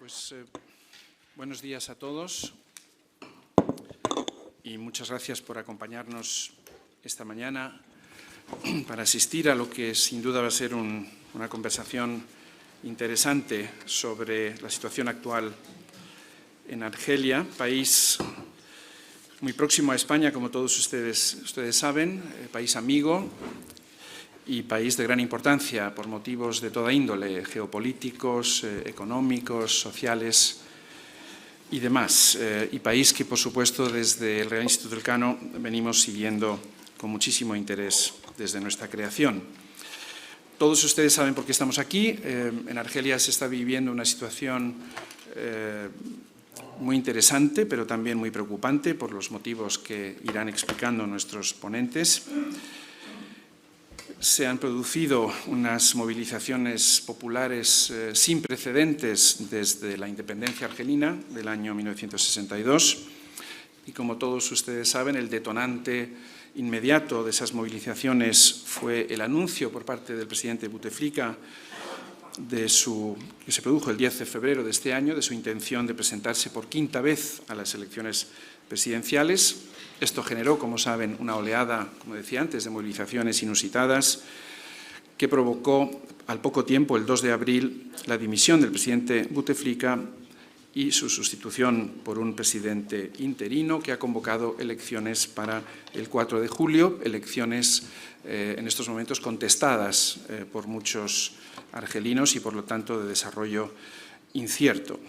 Pues buenos días a todos y muchas gracias por acompañarnos esta mañana para asistir a lo que sin duda va a ser una conversación interesante sobre la situación actual en Argelia, país muy próximo a España, como todos ustedes saben, país amigo y país de gran importancia por motivos de toda índole, geopolíticos, económicos, sociales y demás. Y país que, por supuesto, desde el Real Instituto Elcano venimos siguiendo con muchísimo interés desde nuestra creación. Todos ustedes saben por qué estamos aquí. En Argelia se está viviendo una situación muy interesante, pero también muy preocupante por los motivos que irán explicando nuestros ponentes. Se han producido unas movilizaciones populares sin precedentes desde la independencia argelina del año 1962 y, como todos ustedes saben, el detonante inmediato de esas movilizaciones fue el anuncio por parte del presidente Bouteflika que se produjo el 10 de febrero de este año, de su intención de presentarse por quinta vez a las elecciones presidenciales. Esto generó, como saben, una oleada, como decía antes, de movilizaciones inusitadas que provocó al poco tiempo, el 2 de abril, la dimisión del presidente Bouteflika y su sustitución por un presidente interino que ha convocado elecciones para el 4 de julio, elecciones en estos momentos contestadas por muchos argelinos y, por lo tanto, de desarrollo incierto.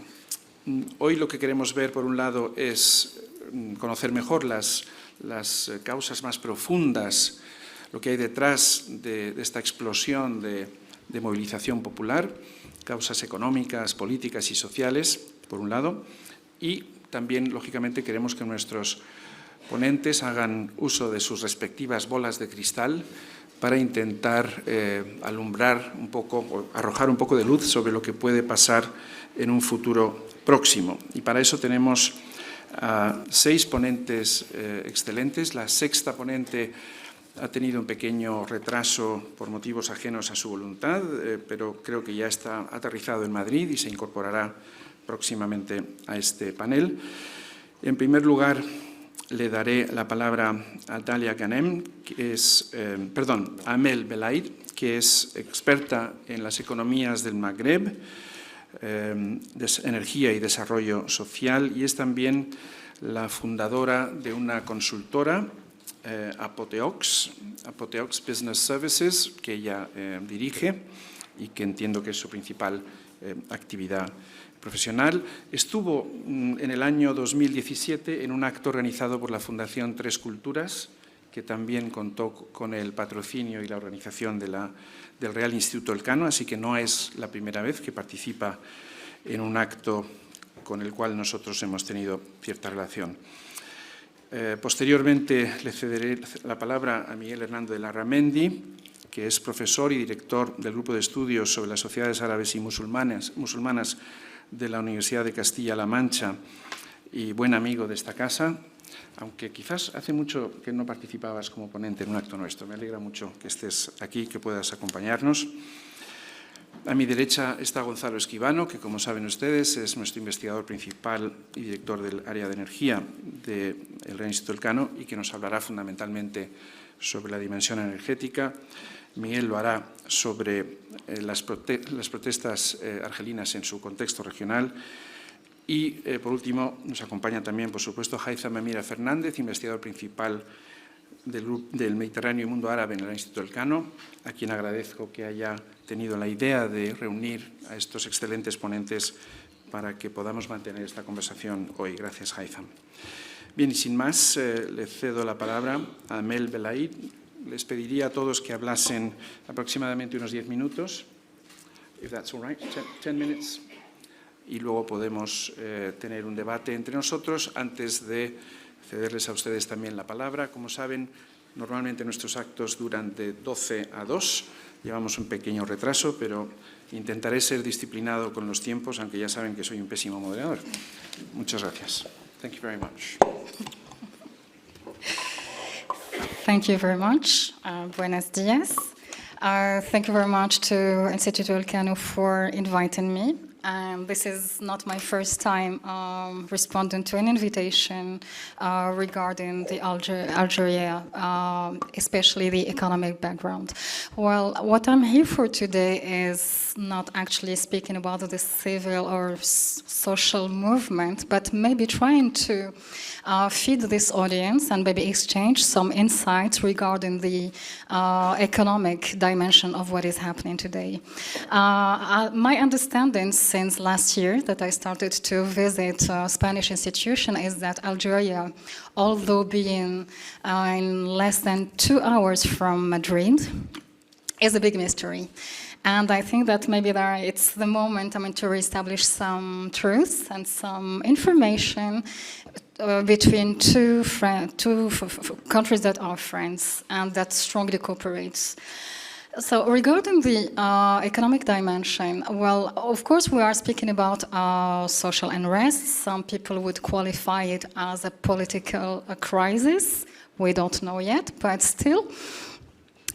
Hoy lo que queremos ver, por un lado, es conocer mejor las causas más profundas, lo que hay detrás de esta explosión de movilización popular, causas económicas, políticas y sociales, por un lado, y también, lógicamente, queremos que nuestros ponentes hagan uso de sus respectivas bolas de cristal para intentar alumbrar un poco, o arrojar un poco de luz sobre lo que puede pasar en un futuro próximo. Y para eso tenemos a 6 ponentes excelentes. La sexta ponente ha tenido un pequeño retraso por motivos ajenos a su voluntad, pero creo que ya está aterrizado en Madrid y se incorporará próximamente a este panel. En primer lugar, le daré la palabra a Dalia Ghanem, a Amel Belaid, que es experta en las economías del Magreb, energía y desarrollo social, y es también la fundadora de una consultora, Apoteox Business Services, que ella dirige y que entiendo que es su principal actividad profesional. Estuvo en el año 2017 en un acto organizado por la Fundación Tres Culturas, que también contó con el patrocinio y la organización del Real Instituto Elcano, así que no es la primera vez que participa en un acto con el cual nosotros hemos tenido cierta relación. Posteriormente le cederé la palabra a Miguel Hernando de Larramendi, que es profesor y director del Grupo de Estudios sobre las Sociedades Árabes y Musulmanas de la Universidad de Castilla-La Mancha y buen amigo de esta casa, aunque quizás hace mucho que no participabas como ponente en un acto nuestro. Me alegra mucho que estés aquí, que puedas acompañarnos. A mi derecha está Gonzalo Esquivano, que, como saben ustedes, es nuestro investigador principal y director del área de energía del Real Instituto Elcano y que nos hablará fundamentalmente sobre la dimensión energética. Miguel lo hará sobre las protestas argelinas en su contexto regional. Y, por último, nos acompaña también, por supuesto, Haitham Emira Fernández, investigador principal del Mediterráneo y Mundo Árabe en el Instituto Elcano, a quien agradezco que haya tenido la idea de reunir a estos excelentes ponentes para que podamos mantener esta conversación hoy. Gracias, Haitham. Bien, y sin más, le cedo la palabra a Amel Belaid. Les pediría a todos que hablasen aproximadamente unos 10 minutos, if that's all right, 10 minutes, y luego podemos tener un debate entre nosotros antes de cederles a ustedes también la palabra. Como saben, normalmente nuestros actos duran de 12 a 2. Llevamos un pequeño retraso, pero intentaré ser disciplinado con los tiempos, aunque ya saben que soy un pésimo moderador. Muchas gracias. Thank you very much. Thank you very much. Buenos días. Thank you very much to Instituto Elcano for inviting me. and this is not my first time responding to an invitation regarding the Algeria, especially the economic background. Well, what I'm here for today is not actually speaking about the civil or social movement, but maybe trying to feed this audience and maybe exchange some insights regarding the economic dimension of what is happening today. My understanding since last year that I started to visit Spanish institution is that Algeria, although being in less than 2 hours from Madrid, is a big mystery. And I think that maybe it's the moment to reestablish some truths and some information between two countries that are friends and that strongly cooperates. So regarding the economic dimension, well, of course we are speaking about social unrest. Some people would qualify it as a political crisis. We don't know yet, but still,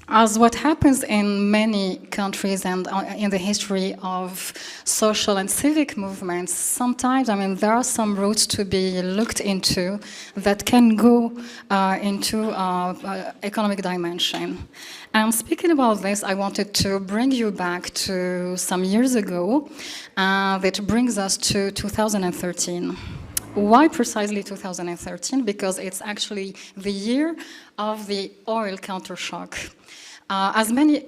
as what happens in many countries and in the history of social and civic movements, sometimes, there are some routes to be looked into that can go into economic dimension. And speaking about this, I wanted to bring you back to some years ago, that brings us to 2013. Why precisely 2013? Because it's actually the year of the oil countershock. As many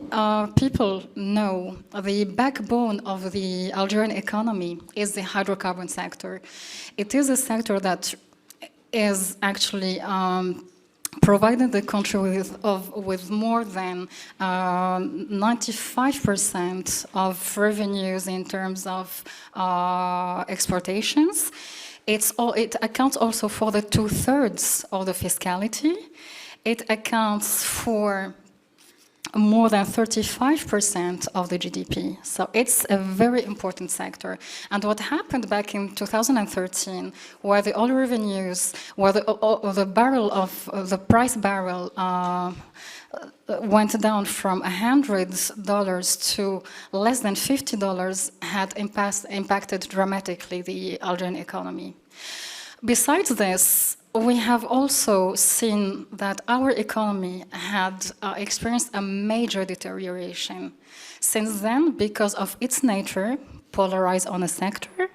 people know, the backbone of the Algerian economy is the hydrocarbon sector. It is a sector that is actually providing the country with more than 95% of revenues in terms of exportations. It accounts also for the 2/3 of the fiscality. It accounts for more than 35% of the GDP. So it's a very important sector. And what happened back in 2013, where the oil revenues, where the price barrel went down from $100 to less than $50, had impacted dramatically the Algerian economy. Besides this, we have also seen that our economy had experienced a major deterioration. Since then, because of its nature, polarized on a sector,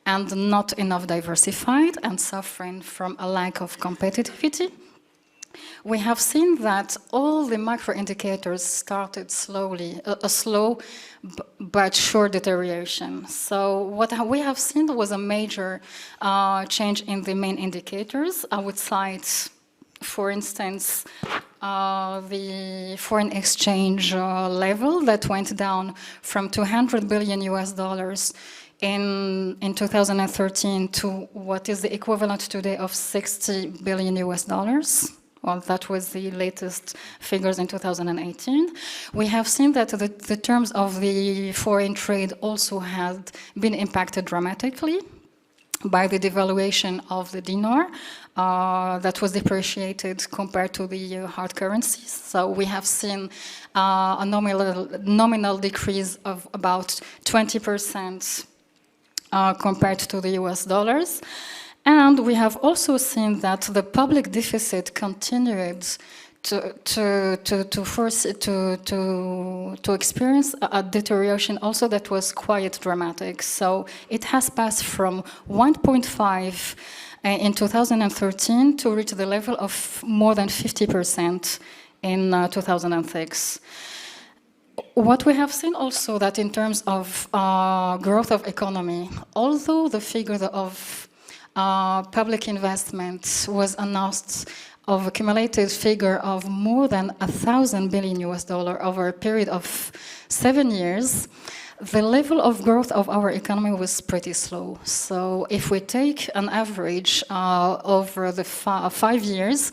and not enough diversified, and suffering from a lack of competitivity, we have seen that all the macro indicators started slowly, a slow but sure deterioration. So what we have seen was a major change in the main indicators. I would cite, for instance, the foreign exchange level that went down from $200 billion in 2013 to what is the equivalent today of $60 billion. Well, that was the latest figures in 2018. We have seen that the terms of the foreign trade also had been impacted dramatically by the devaluation of the dinar that was depreciated compared to the hard currencies. So we have seen a nominal decrease of about 20% compared to the US dollars. And we have also seen that the public deficit continued to experience a deterioration also that was quite dramatic. So it has passed from 1.5 in 2013 to reach the level of more than 50% in 2006. What we have seen also that in terms of growth of economy, although the figure of public investment was announced of a cumulative figure of more than $1,000 billion over a period of 7 years, the level of growth of our economy was pretty slow. So if we take an average over the 5 years,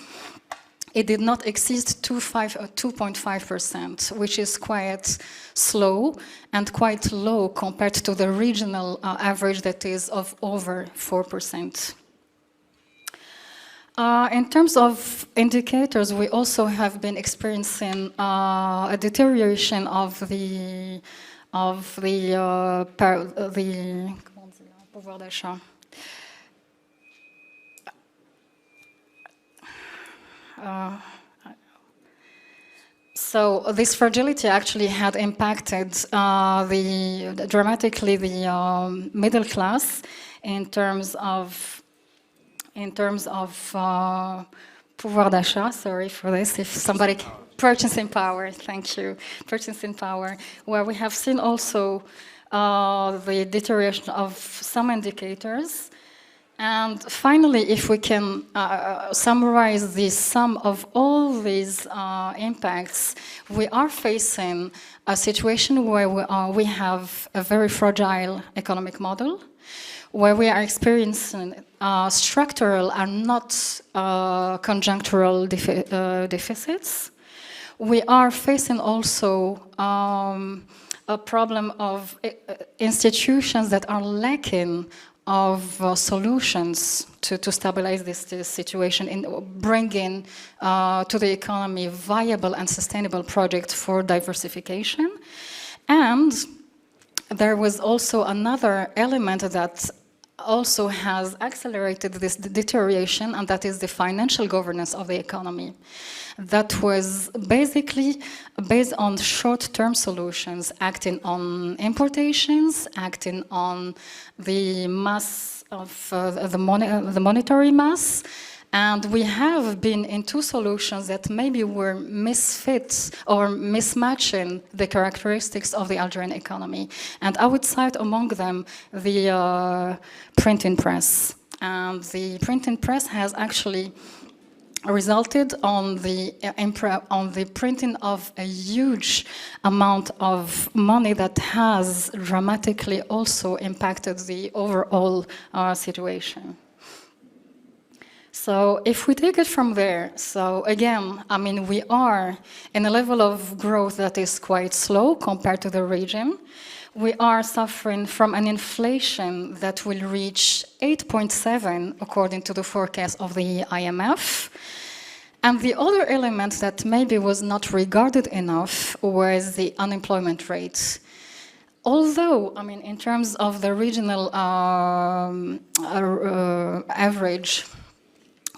it did not exceed 2.5%, which is quite slow and quite low compared to the regional average that is of over 4%. In terms of indicators, we also have been experiencing a deterioration of the of the comment on dit là, pouvoir d'achat. So this fragility actually had impacted dramatically the middle class in terms of pouvoir d'achat. Sorry for this. If somebody purchasing power, thank you, purchasing power, where we have seen also the deterioration of some indicators. And finally, if we can summarize the sum of all these impacts, we are facing a situation where we have a very fragile economic model, where we are experiencing structural and not conjunctural deficits. We are facing also a problem of institutions that are lacking of solutions to stabilize this situation, in bringing to the economy viable and sustainable projects for diversification. And there was also another element that also has accelerated this deterioration, and that is the financial governance of the economy. That was basically based on short-term solutions, acting on importations, acting on the mass of the monetary mass. And we have been into solutions that maybe were misfit or mismatching the characteristics of the Algerian economy. And I would cite among them the printing press. And the printing press has actually resulted on the printing of a huge amount of money that has dramatically also impacted the overall situation. So if we take it from there, so again, I mean, we are in a level of growth that is quite slow compared to the region. We are suffering from an inflation that will reach 8.7 according to the forecast of the IMF. And the other element that maybe was not regarded enough was the unemployment rate. Although, I mean, in terms of the regional average,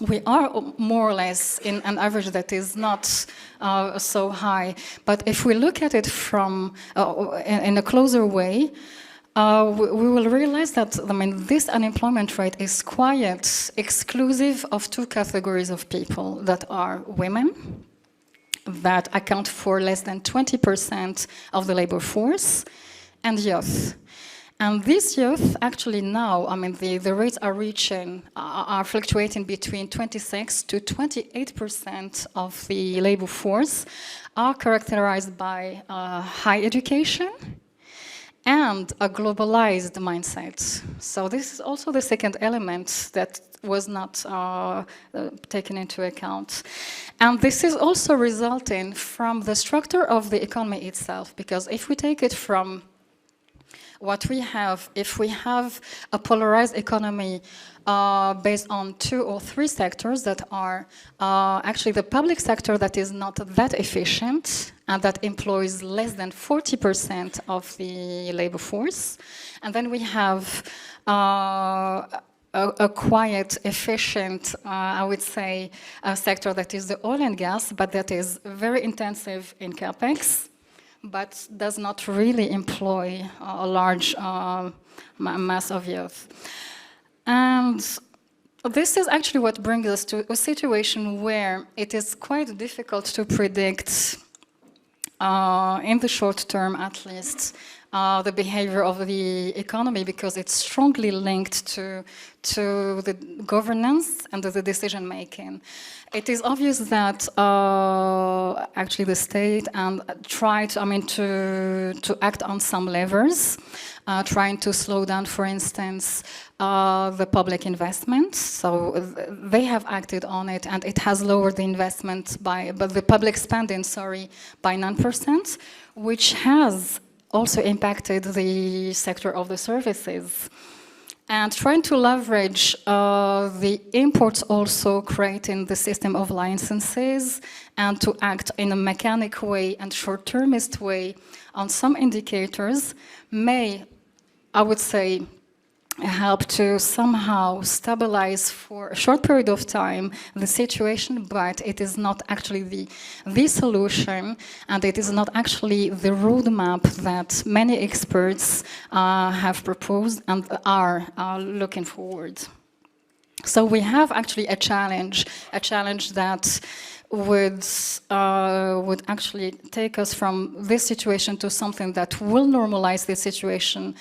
we are more or less in an average that is not so high. But if we look at it from in a closer way, we will realize that, I mean, this unemployment rate is quite exclusive of two categories of people that are women, that account for less than 20% of the labor force, and youth. And these youth actually now, I mean, the rates are fluctuating between 26 to 28% of the labor force, are characterized by high education and a globalized mindset. So this is also the second element that was not taken into account. And this is also resulting from the structure of the economy itself, because if we take it from what we have, if we have a polarized economy based on 2 or 3 sectors that are actually the public sector that is not that efficient and that employs less than 40% of the labor force. And then we have a quiet, efficient, I would say, sector that is the oil and gas, but that is very intensive in capex, but does not really employ a large mass of youth. And this is actually what brings us to a situation where it is quite difficult to predict, in the short term at least, the behavior of the economy, because it's strongly linked to the governance and the decision making. It is obvious that actually the state try to act on some levers, trying to slow down, for instance, the public investment. So they have acted on it, and it has lowered the investment but the public spending, by 9%, which has also impacted the sector of the services. and trying to leverage the imports also creating the system of licenses and to act in a mechanic way and short-termist way on some indicators may, I would say, help to somehow stabilize for a short period of time the situation, but it is not actually the solution, and it is not actually the roadmap that many experts have proposed and are looking forward. So we have actually a challenge that would actually take us from this situation to something that will normalize this situation,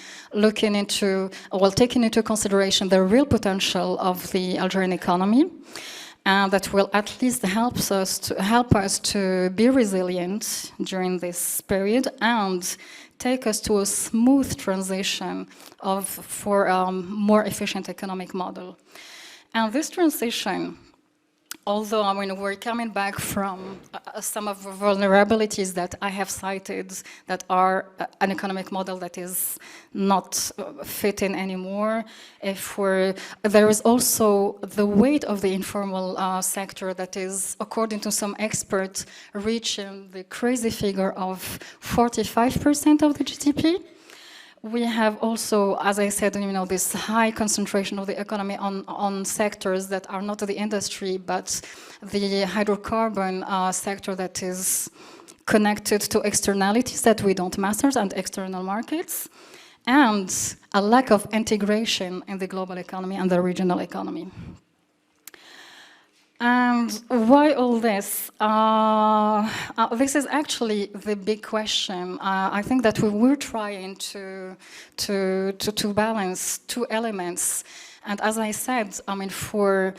taking into consideration the real potential of the Algerian economy, and that will at least help us to be resilient during this period and take us to a smooth transition for a more efficient economic model. And this transition, although we're coming back from some of the vulnerabilities that I have cited that are an economic model that is not fitting anymore, there is also the weight of the informal sector that is, according to some experts, reaching the crazy figure of 45% of the GDP. We have also, as I said, this high concentration of the economy on sectors that are not the industry, but the hydrocarbon sector that is connected to externalities that we don't master and external markets, and a lack of integration in the global economy and the regional economy. And why all this? This is actually the big question. I think that we were trying to balance two elements. And as I said, for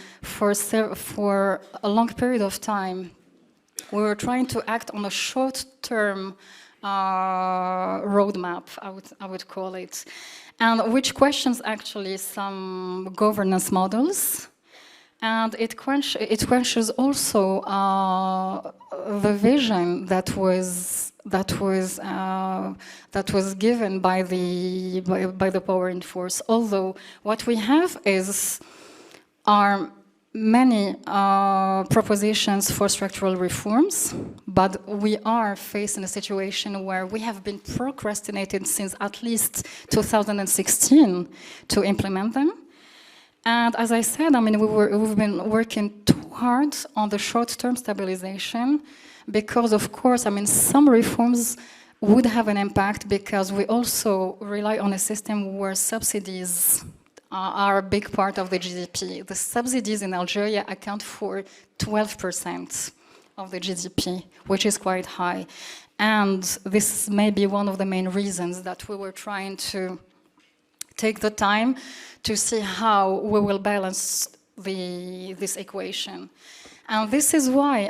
a long period of time, we were trying to act on a short-term roadmap, I would call it, and which questions actually some governance models. And it questions also the vision that was given by the power in force. Although what we have are many propositions for structural reforms, but we are facing a situation where we have been procrastinating since at least 2016 to implement them. And as I said, we've been working too hard on the short-term stabilization because, of course, some reforms would have an impact because we also rely on a system where subsidies are a big part of the GDP. The subsidies in Algeria account for 12% of the GDP, which is quite high. And this may be one of the main reasons that we were trying to take the time to see how we will balance this equation. And this is why,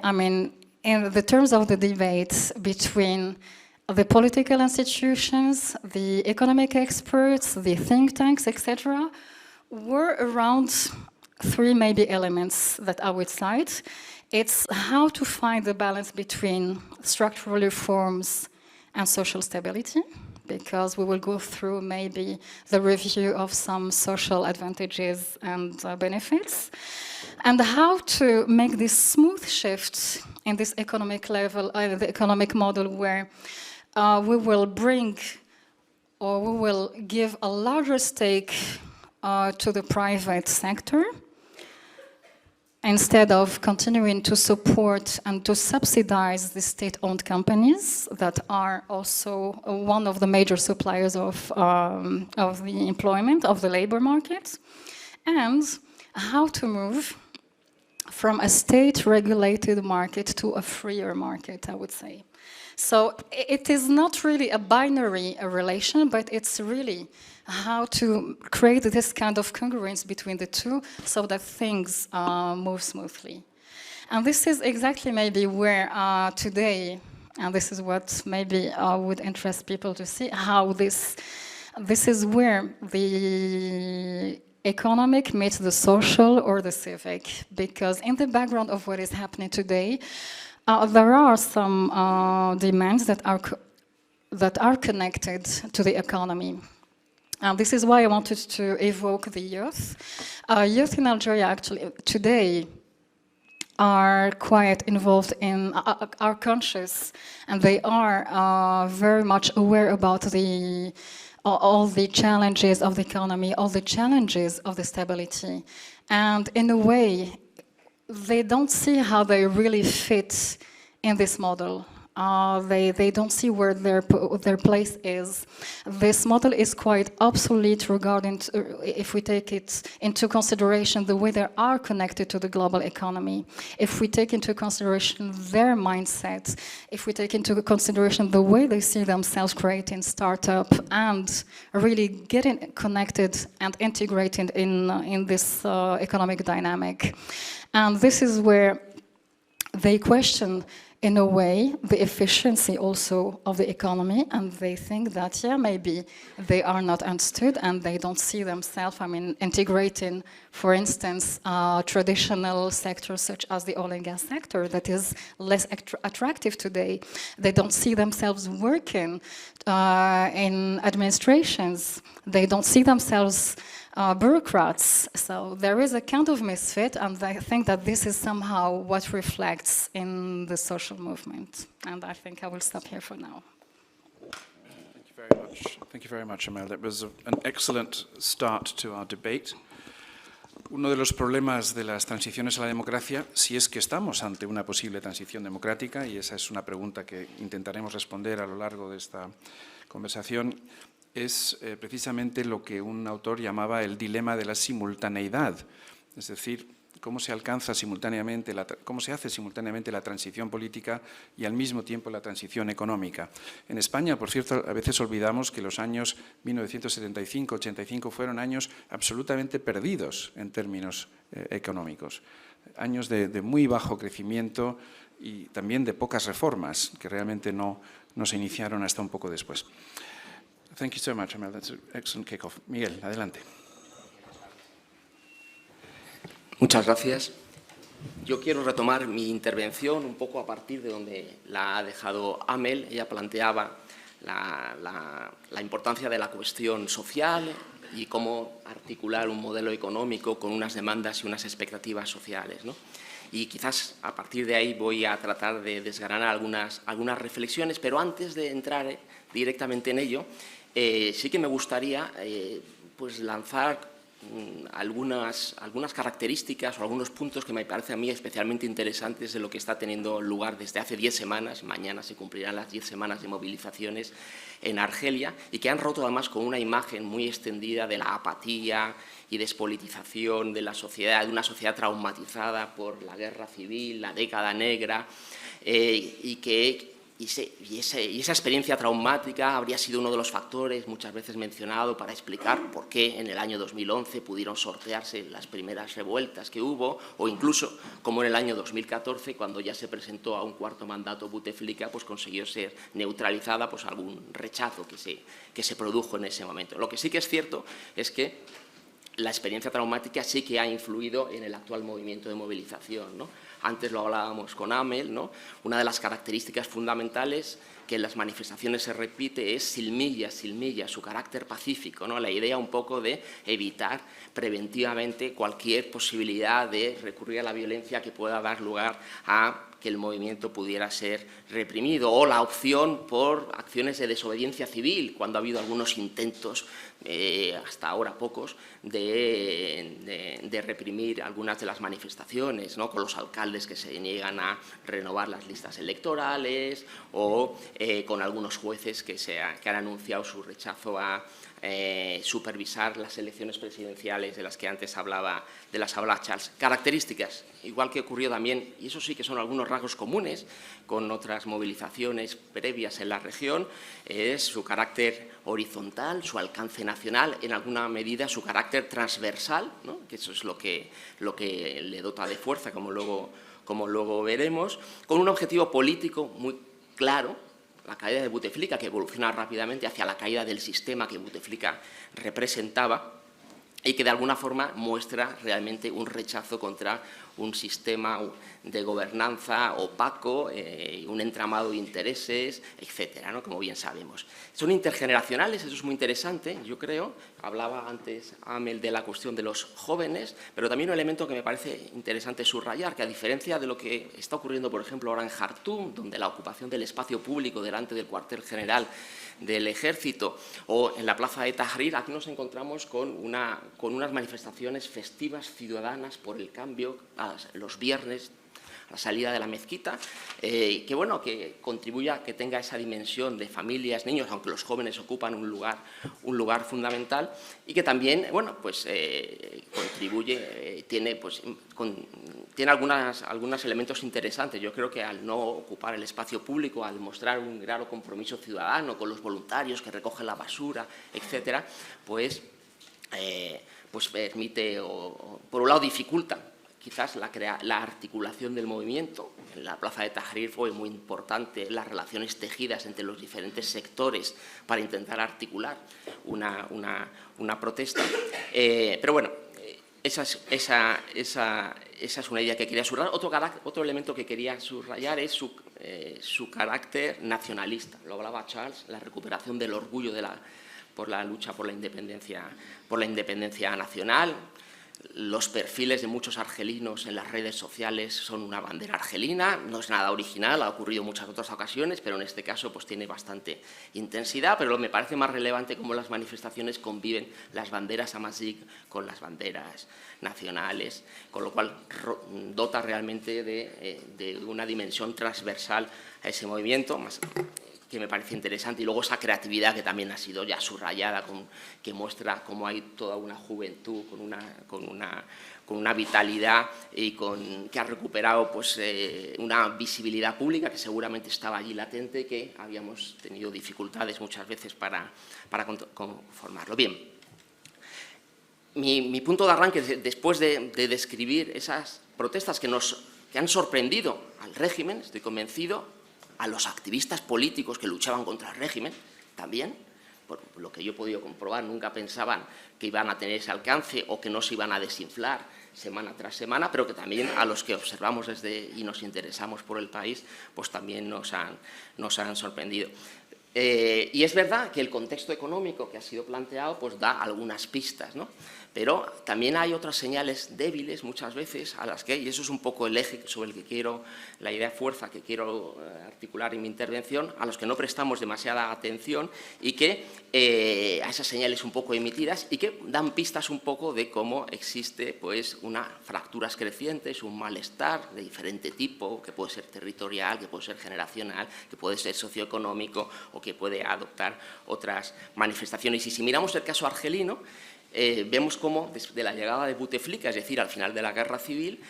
in the terms of the debate between the political institutions, the economic experts, the think tanks, etc., were around three maybe elements that I would cite. It's how to find the balance between structural reforms and social stability, because we will go through maybe the review of some social advantages and benefits, and how to make this smooth shift in this economic level, the economic model where we will bring or we will give a larger stake to the private sector, instead of continuing to support and to subsidize the state-owned companies that are also one of the major suppliers of the employment, of the labor market, and how to move from a state-regulated market to a freer market, I would say. So it is not really a binary relation, but it's really how to create this kind of congruence between the two so that things move smoothly. And this is exactly maybe where today, and this is what maybe would interest people to see, how this is where the economic meets the social or the civic, because in the background of what is happening today, there are some demands that are connected to the economy. And this is why I wanted to evoke the youth. Youth in Algeria actually today are quite involved in, are conscious, and they are very much aware about all the challenges of the economy, all the challenges of the stability. And in a way, they don't see how they really fit in this model. They don't see where their place is. This model is quite obsolete regarding, if we take it into consideration the way they are connected to the global economy, if we take into consideration their mindset, if we take into consideration the way they see themselves creating startup and really getting connected and integrated in this economic dynamic. And this is where they question, in a way, the efficiency also of the economy, and they think that, yeah, maybe they are not understood and they don't see themselves, integrating, for instance, traditional sectors such as the oil and gas sector that is less attractive today. They don't see themselves working in administrations. They don't see themselves bureaucrats. So there is a kind of misfit, and I think that this is somehow what reflects in the social movement. And I think I will stop here for now. Thank you very much. Thank you very much, Amel. That was an excellent start to our debate. Uno de los problemas de las transiciones a la democracia, si es que estamos ante una posible transición democrática, y esa es una pregunta que intentaremos responder a lo largo de esta conversación, es precisamente lo que un autor llamaba el dilema de la simultaneidad, es decir, cómo se alcanza simultáneamente, cómo se hace simultáneamente la transición política y al mismo tiempo la transición económica. En España, por cierto, a veces olvidamos que los años 1975-85 fueron años absolutamente perdidos en términos económicos, años de muy bajo crecimiento y también de pocas reformas que realmente no se iniciaron hasta un poco después. Thank you so much, Amel. That's an excellent kickoff. Miguel, adelante. Muchas gracias. Yo quiero retomar mi intervención un poco a partir de donde la ha dejado Amel. Ella planteaba la importancia de la cuestión social y cómo articular un modelo económico con unas demandas y unas expectativas sociales, ¿no? Y quizás a partir de ahí voy a tratar de desgranar algunas reflexiones, pero antes de entrar directamente en ello, sí que me gustaría pues lanzar algunas características o algunos puntos que me parecen a mí especialmente interesantes de lo que está teniendo lugar desde hace 10 semanas, mañana se cumplirán las 10 semanas de movilizaciones en Argelia, y que han roto además con una imagen muy extendida de la apatía y despolitización de la sociedad, de una sociedad traumatizada por la guerra civil, la década negra, y esa experiencia traumática habría sido uno de los factores muchas veces mencionado para explicar por qué en el año 2011 pudieron sortearse las primeras revueltas que hubo, o incluso como en el año 2014, cuando ya se presentó a un cuarto mandato Bouteflika, pues consiguió ser neutralizada pues algún rechazo que se produjo en ese momento. Lo que sí que es cierto es que la experiencia traumática sí que ha influido en el actual movimiento de movilización, ¿no? Antes lo hablábamos con Amel, ¿no? Una de las características fundamentales que en las manifestaciones se repite es silmilla, su carácter pacífico, ¿no? La idea un poco de evitar preventivamente cualquier posibilidad de recurrir a la violencia que pueda dar lugar a que el movimiento pudiera ser reprimido, o la opción por acciones de desobediencia civil, cuando ha habido algunos intentos, hasta ahora pocos, de reprimir algunas de las manifestaciones, ¿no? Con los alcaldes que se niegan a renovar las listas electorales, o con algunos jueces que han anunciado su rechazo a supervisar las elecciones presidenciales de las que antes hablaba Charles. Características, igual que ocurrió también, y eso sí que son algunos rasgos comunes con otras movilizaciones previas en la región, es su carácter horizontal, su alcance nacional, en alguna medida su carácter transversal, ¿no? Que eso es lo que le dota de fuerza, como luego veremos, con un objetivo político muy claro: la caída de Bouteflika, que evoluciona rápidamente hacia la caída del sistema que Bouteflika representaba, y que de alguna forma muestra realmente un rechazo contra un sistema de gobernanza opaco, un entramado de intereses, etcétera, ¿no? Como bien sabemos. Son intergeneracionales, eso es muy interesante, yo creo. Hablaba antes Amel de la cuestión de los jóvenes, pero también un elemento que me parece interesante subrayar, que a diferencia de lo que está ocurriendo, por ejemplo, ahora en Jartum, donde la ocupación del espacio público delante del cuartel general del Ejército o en la plaza de Tahrir, aquí nos encontramos con unas manifestaciones festivas ciudadanas por el cambio los viernes, a la salida de la mezquita, que contribuye a que tenga esa dimensión de familias, niños, aunque los jóvenes ocupan un lugar fundamental, y que también, contribuye, tiene algunos elementos interesantes. Yo creo que al no ocupar el espacio público, al mostrar un claro compromiso ciudadano con los voluntarios que recogen la basura, etcétera, pues permite, por un lado dificulta quizás la articulación del movimiento. En la plaza de Tahrir fue muy importante las relaciones tejidas entre los diferentes sectores para intentar articular una protesta. Pero bueno, esa es una idea que quería subrayar. Otro elemento que quería subrayar es su carácter nacionalista. Lo hablaba Charles, la recuperación del orgullo por la lucha por la independencia nacional. Los perfiles de muchos argelinos en las redes sociales son una bandera argelina, no es nada original, ha ocurrido en muchas otras ocasiones, pero en este caso pues tiene bastante intensidad, pero me parece más relevante cómo las manifestaciones conviven las banderas amazigh con las banderas nacionales, con lo cual dota realmente de una dimensión transversal a ese movimiento, que me parece interesante, y luego esa creatividad que también ha sido ya subrayada, que muestra cómo hay toda una juventud con una vitalidad y que ha recuperado pues, una visibilidad pública que seguramente estaba allí latente, que habíamos tenido dificultades muchas veces para conformarlo. Bien, mi punto de arranque, después de describir esas protestas que han sorprendido al régimen, estoy convencido, a los activistas políticos que luchaban contra el régimen, también, por lo que yo he podido comprobar, nunca pensaban que iban a tener ese alcance o que no se iban a desinflar semana tras semana, pero que también a los que observamos y nos interesamos por el país, pues también nos han sorprendido. Y es verdad que el contexto económico que ha sido planteado pues da algunas pistas, ¿no? Pero también hay otras señales débiles muchas veces a las que, y eso es un poco el eje sobre el que quiero, la idea fuerza que quiero articular en mi intervención, a los que no prestamos demasiada atención y que a esas señales un poco emitidas y que dan pistas un poco de cómo existe pues unas fracturas crecientes, un malestar de diferente tipo, que puede ser territorial, que puede ser generacional, que puede ser socioeconómico o que puede adoptar otras manifestaciones. Y si miramos el caso argelino, vemos cómo desde la llegada de Bouteflika, es decir, al final de la guerra civil,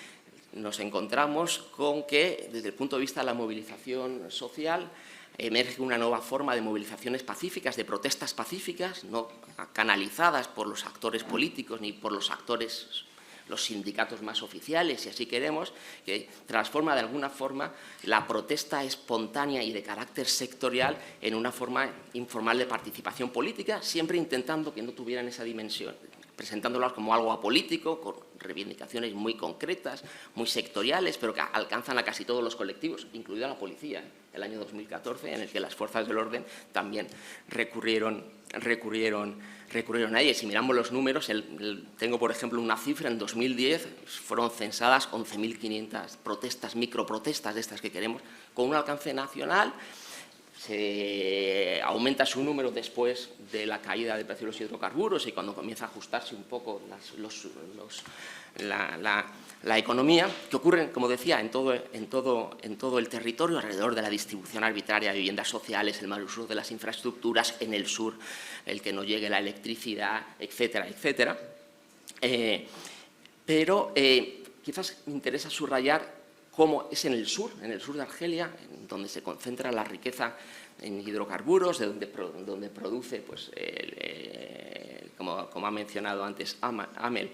nos encontramos con que, desde el punto de vista de la movilización social, emerge una nueva forma de movilizaciones pacíficas, de protestas pacíficas, no canalizadas por los actores políticos ni por los sindicatos más oficiales, si así queremos, que transforma de alguna forma la protesta espontánea y de carácter sectorial en una forma informal de participación política, siempre intentando que no tuvieran esa dimensión, presentándolas como algo apolítico, con reivindicaciones muy concretas, muy sectoriales, pero que alcanzan a casi todos los colectivos, incluida la policía, el año 2014, en el que las fuerzas del orden también recurrieron a ellas. Si miramos los números, tengo por ejemplo una cifra, en 2010 fueron censadas 11.500 protestas, microprotestas de estas que queremos, con un alcance nacional. Se aumenta su número después de la caída del precio de los hidrocarburos y cuando comienza a ajustarse un poco la economía, que ocurre, como decía, en todo el territorio, alrededor de la distribución arbitraria de viviendas sociales, el mal uso de las infraestructuras, en el sur, el que no llegue la electricidad, etcétera, etcétera. Pero quizás me interesa subrayar cómo es en el sur de Argelia, donde se concentra la riqueza en hidrocarburos, de donde produce, pues, como ha mencionado antes Amel,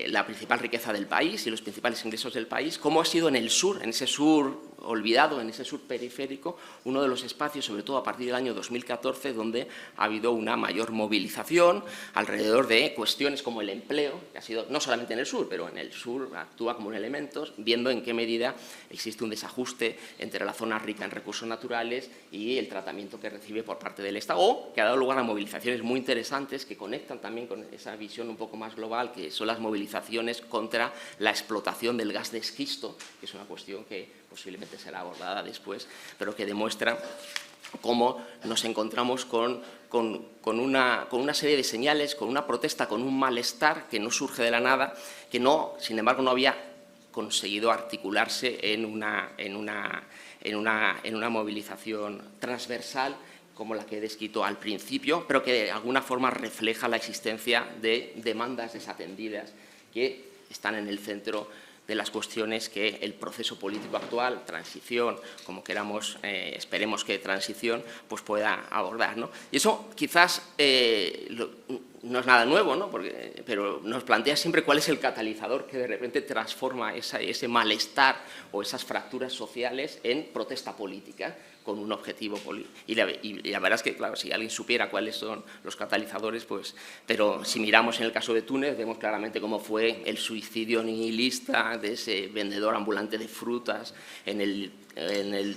la principal riqueza del país y los principales ingresos del país, cómo ha sido en el sur, en ese sur olvidado en ese sur periférico, uno de los espacios, sobre todo a partir del año 2014, donde ha habido una mayor movilización alrededor de cuestiones como el empleo, que ha sido no solamente en el sur, pero en el sur actúa como un elemento, viendo en qué medida existe un desajuste entre la zona rica en recursos naturales y el tratamiento que recibe por parte del Estado, o que ha dado lugar a movilizaciones muy interesantes que conectan también con esa visión un poco más global, que son las movilizaciones contra la explotación del gas de esquisto, que es una cuestión que posiblemente será abordada después, pero que demuestra cómo nos encontramos con una serie de señales, con una protesta, con un malestar que no surge de la nada, que no, sin embargo, no había conseguido articularse en una movilización transversal como la que he descrito al principio, pero que de alguna forma refleja la existencia de demandas desatendidas que están en el centro de las cuestiones que el proceso político actual, transición, como queramos, esperemos que transición, pues pueda abordar, ¿no? Y eso quizás no es nada nuevo, ¿no? Pero nos plantea siempre cuál es el catalizador que de repente transforma ese malestar o esas fracturas sociales en protesta política con un objetivo político. Y la verdad es que, claro, si alguien supiera cuáles son los catalizadores, pues… Pero si miramos en el caso de Túnez, vemos claramente cómo fue el suicidio nihilista de ese vendedor ambulante de frutas en el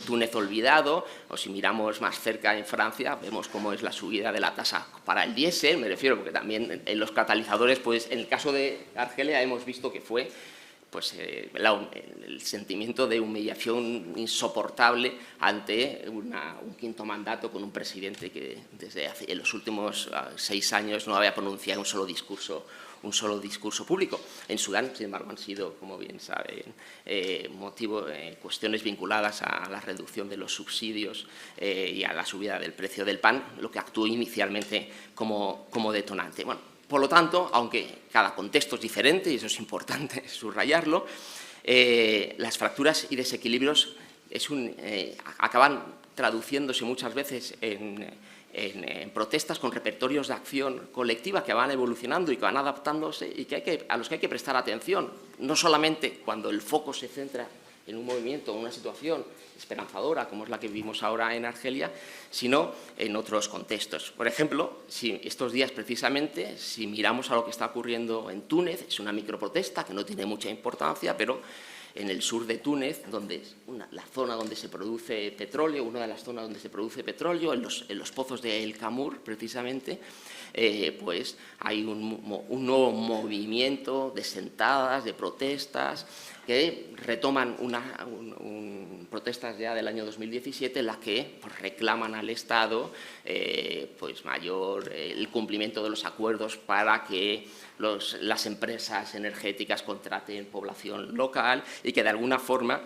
Túnez olvidado, o si miramos más cerca en Francia, vemos cómo es la subida de la tasa para el diésel, me refiero, porque también en los catalizadores, pues en el caso de Argelia hemos visto que fue pues, el sentimiento de humillación insoportable ante un quinto mandato con un presidente que desde en los últimos 6 años no había pronunciado un solo discurso público. En Sudán, sin embargo, han sido, como bien saben, cuestiones vinculadas a la reducción de los subsidios y a la subida del precio del pan, lo que actuó inicialmente como detonante. Bueno, por lo tanto, aunque cada contexto es diferente, y eso es importante subrayarlo, las fracturas y desequilibrios acaban traduciéndose muchas veces en protestas con repertorios de acción colectiva que van evolucionando y que van adaptándose y a los que hay que prestar atención, no solamente cuando el foco se centra en un movimiento, en una situación esperanzadora, como es la que vivimos ahora en Argelia, sino en otros contextos. Por ejemplo, estos días precisamente, si miramos a lo que está ocurriendo en Túnez, es una microprotesta que no tiene mucha importancia, pero en el sur de Túnez, donde es la zona donde se produce petróleo, una de las zonas donde se produce petróleo, en los pozos de El Camur, precisamente, pues hay un nuevo movimiento de sentadas, de protestas, que retoman protestas ya del año 2017 en las que pues, reclaman al Estado pues el cumplimiento de los acuerdos para que las empresas energéticas contraten población local y que de alguna forma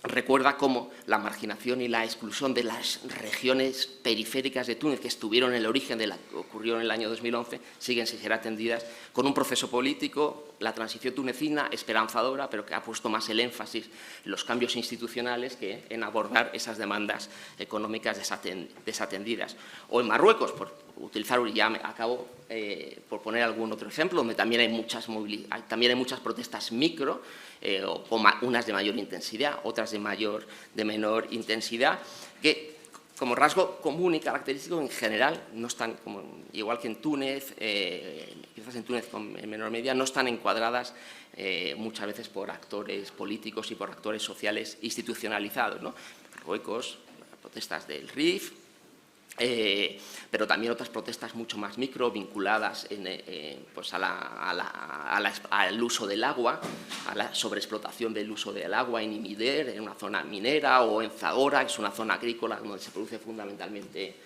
recuerda cómo la marginación y la exclusión de las regiones periféricas de Túnez, que estuvieron en el origen de lo que ocurrió en el año 2011, siguen sin ser atendidas con un proceso político, la transición tunecina, esperanzadora, pero que ha puesto más el énfasis en los cambios institucionales que en abordar esas demandas económicas desatendidas. O en Marruecos, por utilizar, ya acabo, por poner algún otro ejemplo, donde también hay muchas protestas micro, unas de mayor intensidad, otras de menor intensidad, que como rasgo común y característico en general no están, igual que en Túnez, quizás en Túnez en menor medida, no están encuadradas muchas veces por actores políticos y por actores sociales institucionalizados, ¿no? Marruecos, protestas del Rif, pero también otras protestas mucho más micro, vinculadas pues al uso del agua, a la sobreexplotación del uso del agua en Imider, en una zona minera, o en Zagora, que es una zona agrícola donde se produce fundamentalmente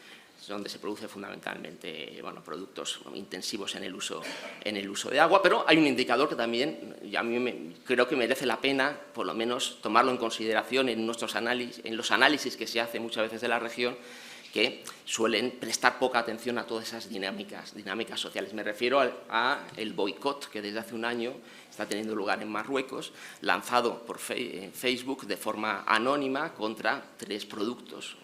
productos intensivos en el uso de agua, pero hay un indicador que también a mí creo que merece la pena, por lo menos, tomarlo en consideración en los análisis que se hace muchas veces de la región, que suelen prestar poca atención a todas esas dinámicas sociales. Me refiero al boicot que desde hace un año está teniendo lugar en Marruecos, lanzado por Facebook de forma anónima contra 3 productos,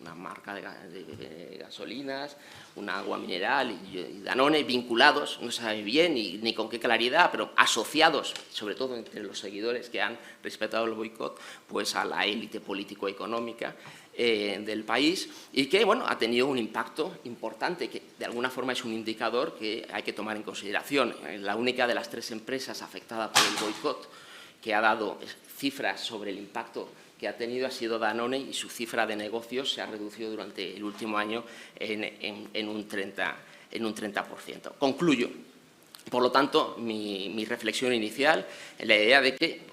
una marca de gasolinas, un agua mineral y Danone, vinculados, no se sabe bien ni con qué claridad, pero asociados, sobre todo entre los seguidores que han respetado el boicot, pues a la élite político-económica del país, y que, bueno, ha tenido un impacto importante, que de alguna forma es un indicador que hay que tomar en consideración. La única de las 3 empresas afectadas por el boicot que ha dado cifras sobre el impacto que ha tenido ha sido Danone, y su cifra de negocios se ha reducido durante el último año en un 30%. Concluyo, por lo tanto, mi reflexión inicial en la idea de que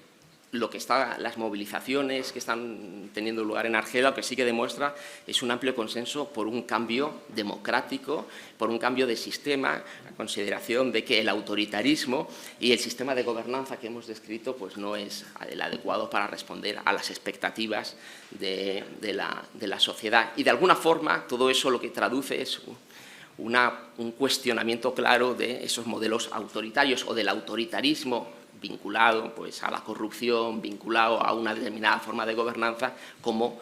las movilizaciones que están teniendo lugar en Argelia, lo que sí que demuestra es un amplio consenso por un cambio democrático, por un cambio de sistema, a consideración de que el autoritarismo y el sistema de gobernanza que hemos descrito pues no es el adecuado para responder a las expectativas de la sociedad. Y de alguna forma todo eso lo que traduce es un cuestionamiento claro de esos modelos autoritarios o del autoritarismo vinculado pues, a la corrupción, vinculado a una determinada forma de gobernanza como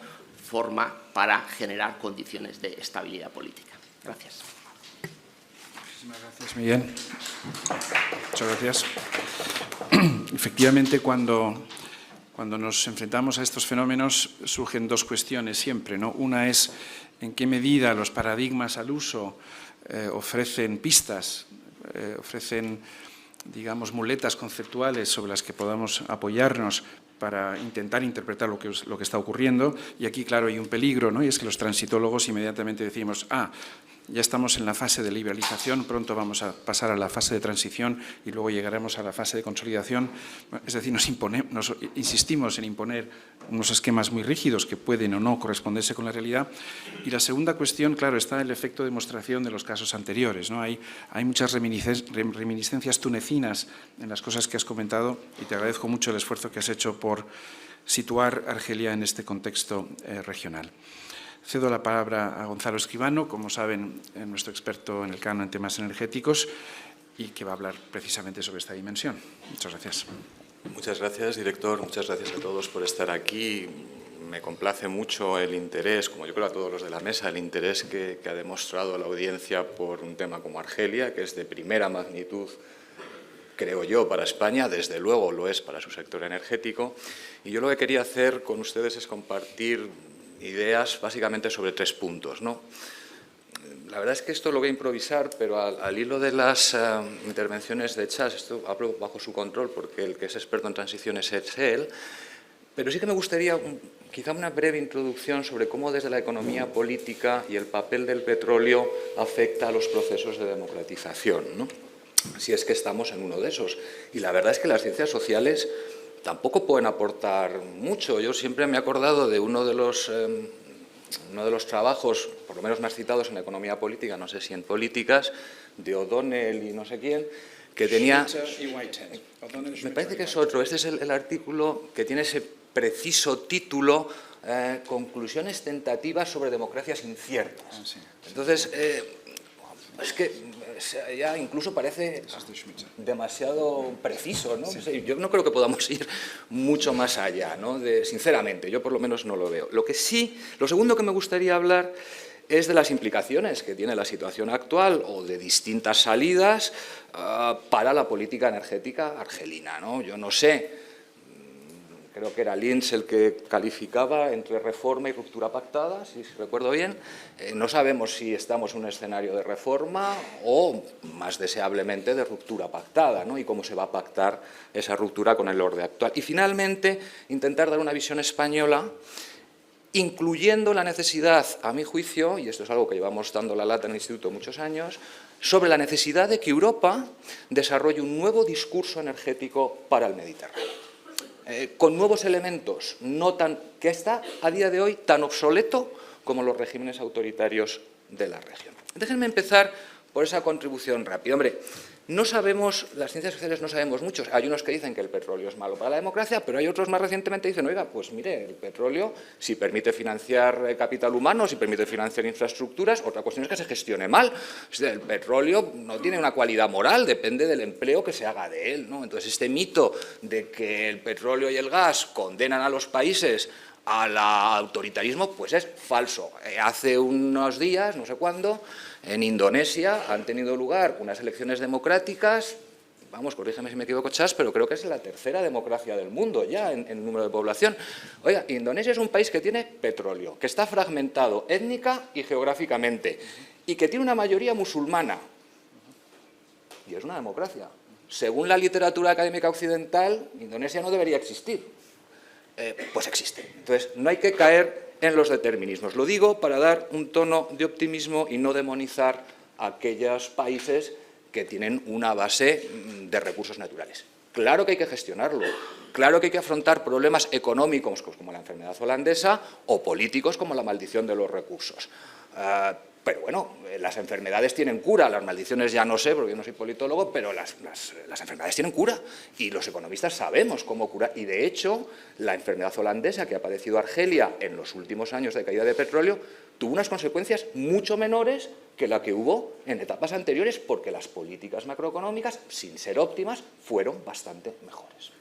forma para generar condiciones de estabilidad política. Gracias. Muchísimas gracias, Miguel. Muchas gracias. Efectivamente, cuando nos enfrentamos a estos fenómenos surgen 2 cuestiones siempre, ¿no? Una es en qué medida los paradigmas al uso ofrecen pistas, ofrecen, digamos, muletas conceptuales sobre las que podamos apoyarnos para intentar interpretar lo que está ocurriendo. Y aquí, claro, hay un peligro, ¿no? Y es que los transitólogos inmediatamente decimos, ya estamos en la fase de liberalización, pronto vamos a pasar a la fase de transición y luego llegaremos a la fase de consolidación. Es decir, nos insistimos en imponer unos esquemas muy rígidos que pueden o no corresponderse con la realidad. Y la segunda cuestión, claro, está el efecto de demostración de los casos anteriores, ¿no? Hay muchas reminiscencias tunecinas en las cosas que has comentado y te agradezco mucho el esfuerzo que has hecho por situar Argelia en este contexto regional. Cedo la palabra a Gonzalo Escribano, como saben, nuestro experto en el canon en temas energéticos, y que va a hablar precisamente sobre esta dimensión. Muchas gracias. Muchas gracias, director. Muchas gracias a todos por estar aquí. Me complace mucho el interés, como yo creo a todos los de la mesa, el interés que ha demostrado la audiencia por un tema como Argelia, que es de primera magnitud, creo yo, para España, desde luego lo es para su sector energético. Y yo lo que quería hacer con ustedes es compartir ideas básicamente sobre 3 puntos, ¿no? La verdad es que esto lo voy a improvisar, pero al hilo de las intervenciones de Chas, esto hablo bajo su control porque el que es experto en transiciones es él, pero sí que me gustaría quizá una breve introducción sobre cómo desde la economía política y el papel del petróleo afecta a los procesos de democratización, ¿no? Si es que estamos en uno de esos. Y la verdad es que las ciencias sociales tampoco pueden aportar mucho. Yo siempre me he acordado de uno de los trabajos, por lo menos más citados en la economía política, no sé si en políticas, de O'Donnell y no sé quién, que tenía... Me parece que es otro. Este es el artículo que tiene ese preciso título, Conclusiones tentativas sobre democracias inciertas. Entonces, es que ya incluso parece demasiado preciso, ¿no? Yo no creo que podamos ir mucho más allá, ¿no? Sinceramente, yo por lo menos no lo veo. Lo segundo que me gustaría hablar es de las implicaciones que tiene la situación actual o de distintas salidas para la política energética argelina, ¿no? Yo no sé. Creo que era Lins el que calificaba entre reforma y ruptura pactada, si recuerdo bien. No sabemos si estamos en un escenario de reforma o, más deseablemente, de ruptura pactada, ¿no? Y cómo se va a pactar esa ruptura con el orden actual. Y, finalmente, intentar dar una visión española, incluyendo la necesidad, a mi juicio, y esto es algo que llevamos dando la lata en el Instituto muchos años, sobre la necesidad de que Europa desarrolle un nuevo discurso energético para el Mediterráneo. Con nuevos elementos, que está a día de hoy tan obsoleto como los regímenes autoritarios de la región. Déjenme empezar por esa contribución rápida. Hombre, no sabemos, las ciencias sociales no sabemos mucho. Hay unos que dicen que el petróleo es malo para la democracia, pero hay otros más recientemente que dicen, oiga, pues mire, el petróleo, si permite financiar capital humano, si permite financiar infraestructuras, otra cuestión es que se gestione mal. El petróleo no tiene una cualidad moral, depende del empleo que se haga de él, ¿no? Entonces, este mito de que el petróleo y el gas condenan a los países al autoritarismo, pues es falso. Hace unos días, no sé cuándo, en Indonesia han tenido lugar unas elecciones democráticas, vamos, corrígeme si me equivoco, Chas, pero creo que es la tercera democracia del mundo ya en número de población. Oiga, Indonesia es un país que tiene petróleo, que está fragmentado étnica y geográficamente, y que tiene una mayoría musulmana, y es una democracia. Según la literatura académica occidental, Indonesia no debería existir. Pues existe. Entonces, no hay que caer en los determinismos. Lo digo para dar un tono de optimismo y no demonizar a aquellos países que tienen una base de recursos naturales. Claro que hay que gestionarlo, claro que hay que afrontar problemas económicos como la enfermedad holandesa o políticos como la maldición de los recursos. Pero bueno, las enfermedades tienen cura, las maldiciones ya no sé, porque yo no soy politólogo, pero las enfermedades tienen cura y los economistas sabemos cómo curar. Y de hecho, la enfermedad holandesa que ha padecido Argelia en los últimos años de caída de petróleo tuvo unas consecuencias mucho menores que la que hubo en etapas anteriores, porque las políticas macroeconómicas, sin ser óptimas, fueron bastante mejores.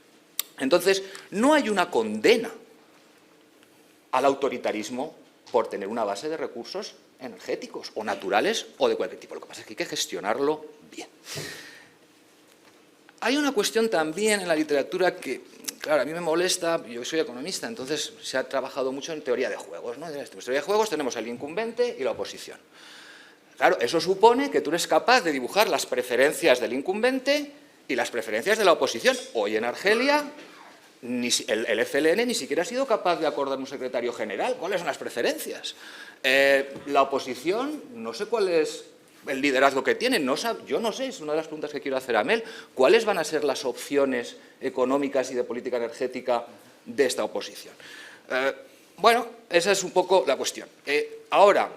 Entonces, no hay una condena al autoritarismo por tener una base de recursos energéticos o naturales o de cualquier tipo. Lo que pasa es que hay que gestionarlo bien. Hay una cuestión también en la literatura que, claro, a mí me molesta, yo soy economista, entonces se ha trabajado mucho en teoría de juegos, ¿no? En la teoría de juegos tenemos al incumbente y la oposición. Claro, eso supone que tú eres capaz de dibujar las preferencias del incumbente y las preferencias de la oposición. Hoy en Argelia el FLN ni siquiera ha sido capaz de acordar un secretario general. ¿Cuáles son las preferencias? La oposición, no sé cuál es el liderazgo que tiene, yo no sé, es una de las preguntas que quiero hacer a Mel. ¿Cuáles van a ser las opciones económicas y de política energética de esta oposición? Bueno, esa es un poco la cuestión. Ahora,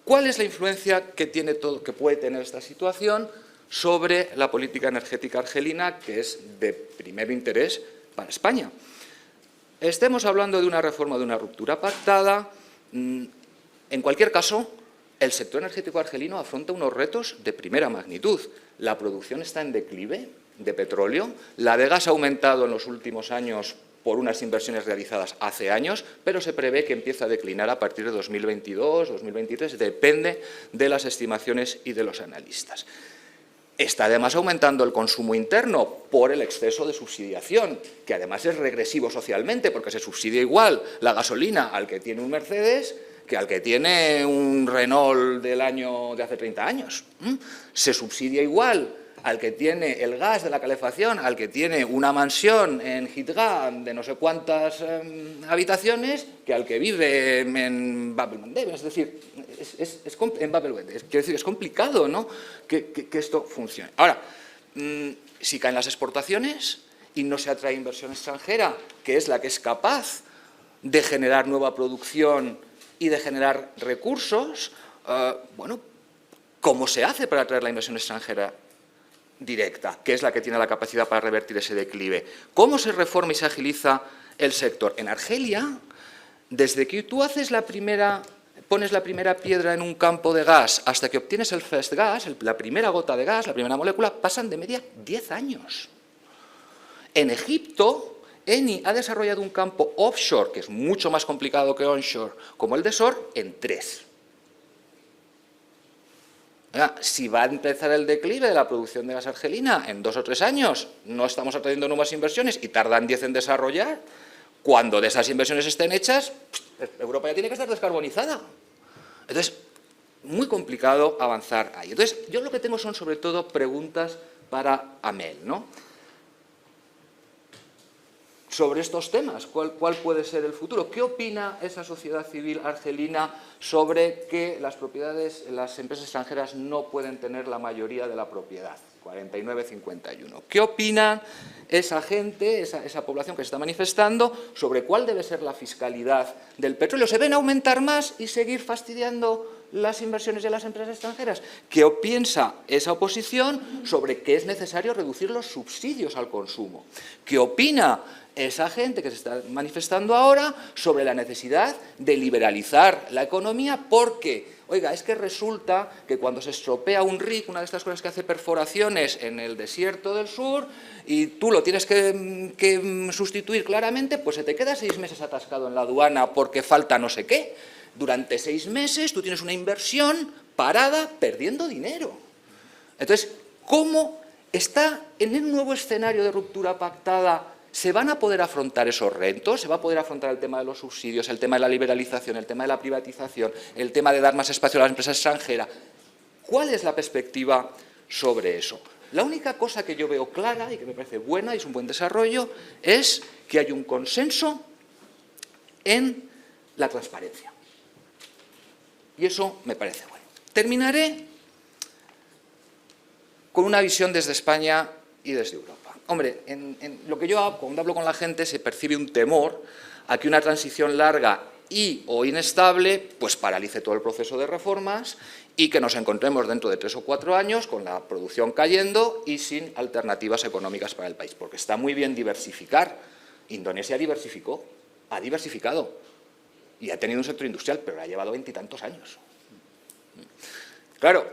¿cuál es la influencia que puede tener esta situación sobre la política energética argelina, que es de primer interés para España? Estemos hablando de una reforma, de una ruptura pactada. En cualquier caso, el sector energético argelino afronta unos retos de primera magnitud. La producción está en declive de petróleo, la de gas ha aumentado en los últimos años por unas inversiones realizadas hace años, pero se prevé que empiece a declinar a partir de 2022, 2023, depende de las estimaciones y de los analistas. Está además aumentando el consumo interno por el exceso de subsidiación, que además es regresivo socialmente, porque se subsidia igual la gasolina al que tiene un Mercedes que al que tiene un Renault del año de hace 30 años. Se subsidia igual al que tiene el gas de la calefacción, al que tiene una mansión en Hitgam de no sé cuántas habitaciones, que al que vive en Bab el-Mandeb. Es decir, en Bab el-Mandeb. Quiero decir, es complicado, ¿no?, que esto funcione. Ahora, si caen las exportaciones y no se atrae inversión extranjera, que es la que es capaz de generar nueva producción y de generar recursos, bueno, ¿cómo se hace para atraer la inversión extranjera directa, que es la que tiene la capacidad para revertir ese declive? ¿Cómo se reforma y se agiliza el sector? En Argelia, desde que tú pones la primera piedra en un campo de gas hasta que obtienes el first gas, la primera gota de gas, la primera molécula, pasan de media 10 años. En Egipto, Eni ha desarrollado un campo offshore, que es mucho más complicado que onshore, como el de SOR, en 3. Si va a empezar el declive de la producción de gas argelina en 2 o 3 años, no estamos atrayendo nuevas inversiones y tardan 10 en desarrollar, cuando de esas inversiones estén hechas, Europa ya tiene que estar descarbonizada. Entonces, muy complicado avanzar ahí. Entonces, yo lo que tengo son sobre todo preguntas para Amel, ¿no?, sobre estos temas. ¿Cuál puede ser el futuro? ¿Qué opina esa sociedad civil argelina sobre que las empresas extranjeras no pueden tener la mayoría de la propiedad? 49-51. ¿Qué opina esa gente, esa población que se está manifestando sobre cuál debe ser la fiscalidad del petróleo? ¿Se ven aumentar más y seguir fastidiando las inversiones de las empresas extranjeras? ¿Qué piensa esa oposición sobre que es necesario reducir los subsidios al consumo? ¿Qué opina esa gente que se está manifestando ahora sobre la necesidad de liberalizar la economía? Porque, oiga, es que resulta que cuando se estropea un rig, una de estas cosas que hace perforaciones en el desierto del sur, y tú lo tienes que sustituir claramente, pues se te queda 6 meses atascado en la aduana porque falta no sé qué. Durante 6 meses tú tienes una inversión parada perdiendo dinero. Entonces, ¿cómo está en el nuevo escenario de ruptura pactada? ¿Se van a poder afrontar esos retos? ¿Se va a poder afrontar el tema de los subsidios, el tema de la liberalización, el tema de la privatización, el tema de dar más espacio a las empresas extranjeras? ¿Cuál es la perspectiva sobre eso? La única cosa que yo veo clara y que me parece buena y es un buen desarrollo es que hay un consenso en la transparencia. Y eso me parece bueno. Terminaré con una visión desde España y desde Europa. Hombre, en lo que yo hago, cuando hablo con la gente, se percibe un temor a que una transición larga o inestable pues paralice todo el proceso de reformas y que nos encontremos dentro de 3 o 4 años con la producción cayendo y sin alternativas económicas para el país. Porque está muy bien diversificar. Indonesia diversificó, ha diversificado y ha tenido un sector industrial, pero le ha llevado 20 y tantos años. Claro,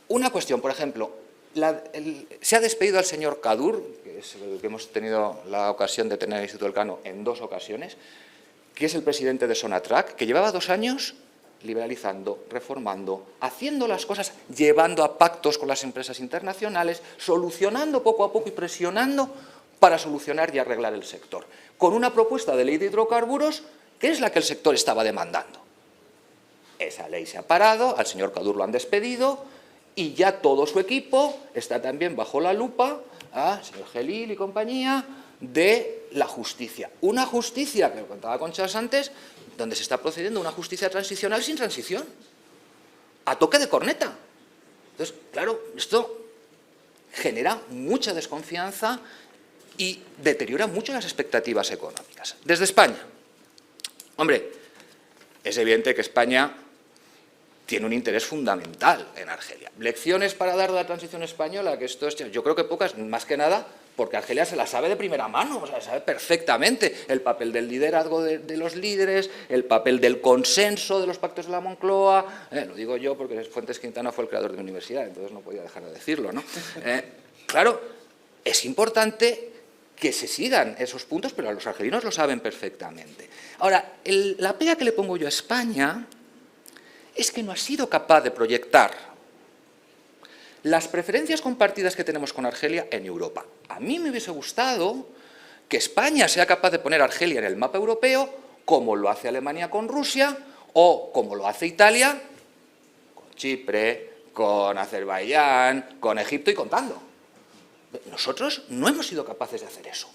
una cuestión, por ejemplo, se ha despedido al señor Kadur, que es el que hemos tenido la ocasión de tener en el Instituto Elcano en 2 ocasiones, que es el presidente de Sonatrach, que llevaba 2 años liberalizando, reformando, haciendo las cosas, llevando a pactos con las empresas internacionales, solucionando poco a poco y presionando para solucionar y arreglar el sector, con una propuesta de ley de hidrocarburos que es la que el sector estaba demandando. Esa ley se ha parado, al señor Kadur lo han despedido y ya todo su equipo está también bajo la lupa, señor Gelil y compañía, de la justicia. Una justicia, que lo contaba Conchas antes, donde se está procediendo a una justicia transicional sin transición, a toque de corneta. Entonces, claro, esto genera mucha desconfianza y deteriora mucho las expectativas económicas. Desde España, hombre, es evidente que España tiene un interés fundamental en Argelia. Lecciones para dar de la transición española, que esto es, yo creo que pocas, más que nada, porque Argelia se la sabe de primera mano, o sea, sabe perfectamente el papel del liderazgo de los líderes, el papel del consenso de los pactos de la Moncloa, lo digo yo porque Fuentes Quintana fue el creador de mi universidad, entonces no podía dejar de decirlo, ¿no? Claro, es importante que se sigan esos puntos, pero los argelinos lo saben perfectamente. Ahora, la pega que le pongo yo a España es que no ha sido capaz de proyectar las preferencias compartidas que tenemos con Argelia en Europa. A mí me hubiese gustado que España sea capaz de poner a Argelia en el mapa europeo, como lo hace Alemania con Rusia, o como lo hace Italia con Chipre, con Azerbaiyán, con Egipto y contando. Nosotros no hemos sido capaces de hacer eso.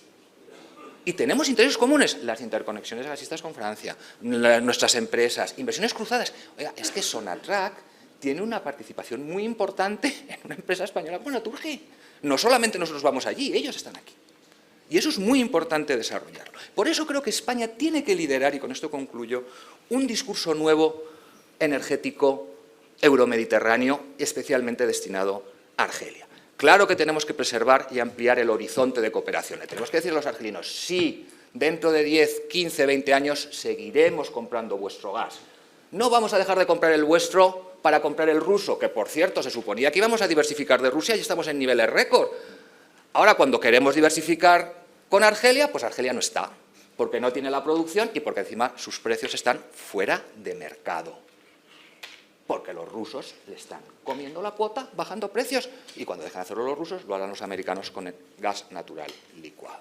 Y tenemos intereses comunes, las interconexiones gasistas con Francia, nuestras empresas, inversiones cruzadas. Oiga, es que Sonatrach tiene una participación muy importante en una empresa española como Naturgy. No solamente nosotros vamos allí, ellos están aquí. Y eso es muy importante desarrollarlo. Por eso creo que España tiene que liderar, y con esto concluyo, un discurso nuevo energético euromediterráneo, especialmente destinado a Argelia. Claro que tenemos que preservar y ampliar el horizonte de cooperación. Le tenemos que decir a los argelinos, sí, dentro de 10, 15, 20 años seguiremos comprando vuestro gas. No vamos a dejar de comprar el vuestro para comprar el ruso, que por cierto se suponía que íbamos a diversificar de Rusia y estamos en niveles récord. Ahora cuando queremos diversificar con Argelia, pues Argelia no está, porque no tiene la producción y porque encima sus precios están fuera de mercado. Porque los rusos le están comiendo la cuota, bajando precios, y cuando dejan de hacerlo los rusos, lo harán los americanos con el gas natural licuado.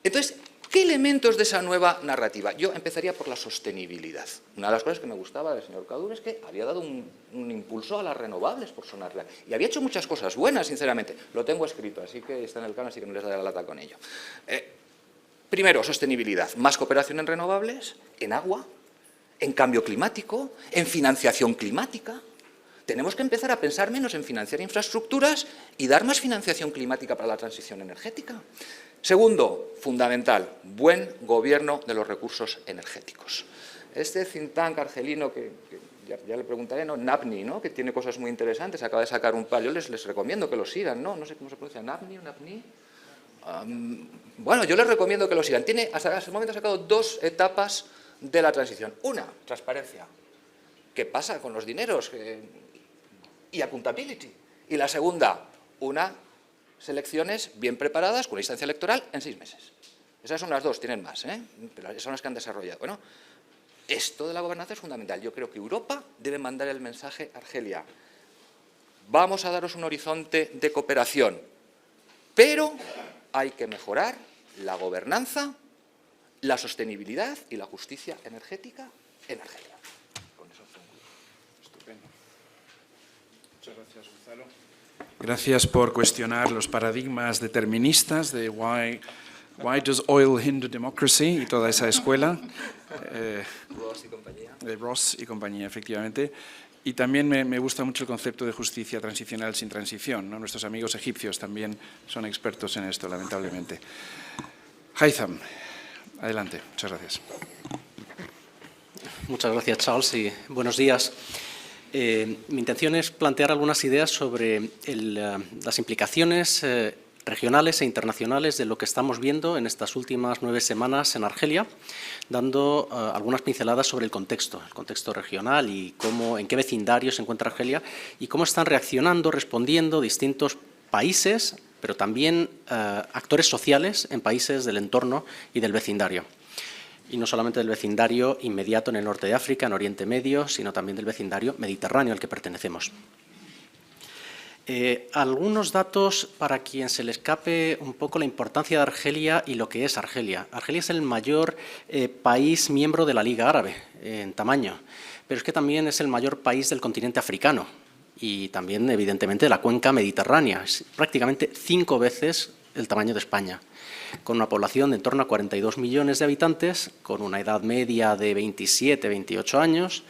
Entonces, ¿qué elementos de esa nueva narrativa? Yo empezaría por la sostenibilidad. Una de las cosas que me gustaba del señor Kadur es que había dado un impulso a las renovables por Sonatrach, y había hecho muchas cosas buenas, sinceramente. Lo tengo escrito, así que está en el canal, así que no les daré la lata con ello. Primero, sostenibilidad. Más cooperación en renovables, en agua, en cambio climático, en financiación climática. Tenemos que empezar a pensar menos en financiar infraestructuras y dar más financiación climática para la transición energética. Segundo, fundamental, buen gobierno de los recursos energéticos. Este think tank argelino que ya le preguntaré, ¿no? NAPNI, ¿no? Que tiene cosas muy interesantes, acaba de sacar un par, yo les recomiendo que lo sigan, ¿no? No sé cómo se pronuncia, NAPNI o NAPNI. Bueno, yo les recomiendo que lo sigan. Tiene, hasta ese momento ha sacado 2 etapas de la transición. Una, transparencia. ¿Qué pasa con los dineros? Y accountability. Y la segunda, elecciones bien preparadas con una instancia electoral en 6 meses. Esas son las 2, tienen más, pero esas son las que han desarrollado. Bueno, esto de la gobernanza es fundamental. Yo creo que Europa debe mandar el mensaje a Argelia. Vamos a daros un horizonte de cooperación, pero hay que mejorar la gobernanza, la sostenibilidad y la justicia energética en Argelia. Con eso estupendo. Muchas gracias, Gonzalo. Gracias por cuestionar los paradigmas deterministas de why does oil hinder democracy y toda esa escuela. Ross y compañía. De Ross y compañía, efectivamente. Y también me gusta mucho el concepto de justicia transicional sin transición, ¿no? Nuestros amigos egipcios también son expertos en esto, lamentablemente. Haytham, adelante. Muchas gracias. Muchas gracias, Charles, y buenos días. Mi intención es plantear algunas ideas sobre las implicaciones regionales e internacionales de lo que estamos viendo en estas últimas 9 semanas en Argelia, dando algunas pinceladas sobre el contexto regional y en qué vecindario se encuentra Argelia y cómo están reaccionando, respondiendo distintos países, pero también actores sociales en países del entorno y del vecindario. Y no solamente del vecindario inmediato en el norte de África, en Oriente Medio, sino también del vecindario mediterráneo al que pertenecemos. Algunos datos para quien se le escape un poco la importancia de Argelia y lo que es Argelia. Argelia es el mayor país miembro de la Liga Árabe en tamaño, pero es que también es el mayor país del continente africano y también, evidentemente, de la cuenca mediterránea. Es prácticamente 5 veces el tamaño de España, con una población de en torno a 42 millones de habitantes, con una edad media de 27-28 años,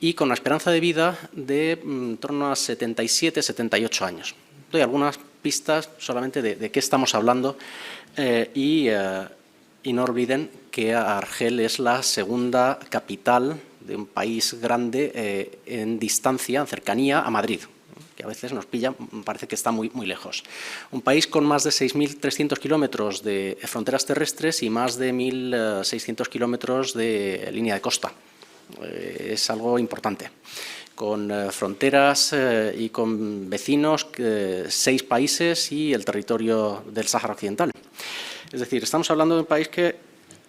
y con una esperanza de vida de en torno a 77-78 años. Doy algunas pistas solamente de qué estamos hablando y no olviden que Argel es la segunda capital de un país grande en distancia, en cercanía a Madrid, que a veces nos pilla, parece que está muy lejos. Un país con más de 6.300 kilómetros de fronteras terrestres y más de 1.600 kilómetros de línea de costa. Es algo importante, con fronteras y con vecinos, 6 países y el territorio del Sáhara Occidental. Es decir, estamos hablando de un país que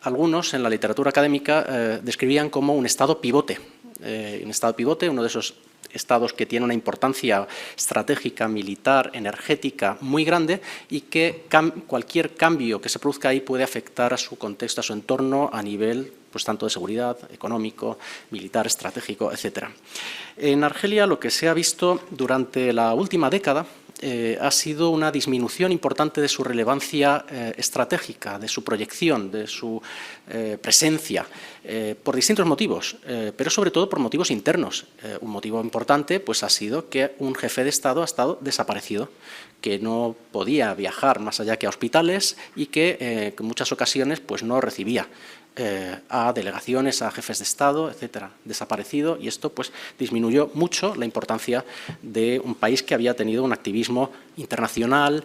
algunos en la literatura académica describían como un estado pivote. Un estado pivote, uno de esos estados que tiene una importancia estratégica, militar, energética muy grande y que cualquier cambio que se produzca ahí puede afectar a su contexto, a su entorno a nivel pues tanto de seguridad, económico, militar, estratégico, etc. En Argelia lo que se ha visto durante la última década ha sido una disminución importante de su relevancia estratégica, de su proyección, de su presencia, por distintos motivos, pero sobre todo por motivos internos. Un motivo importante pues, ha sido que un jefe de Estado ha estado desaparecido, que no podía viajar más allá que a hospitales y que en muchas ocasiones pues, no recibía a delegaciones, a jefes de Estado, etcétera, desaparecido, y esto pues disminuyó mucho la importancia de un país que había tenido un activismo internacional,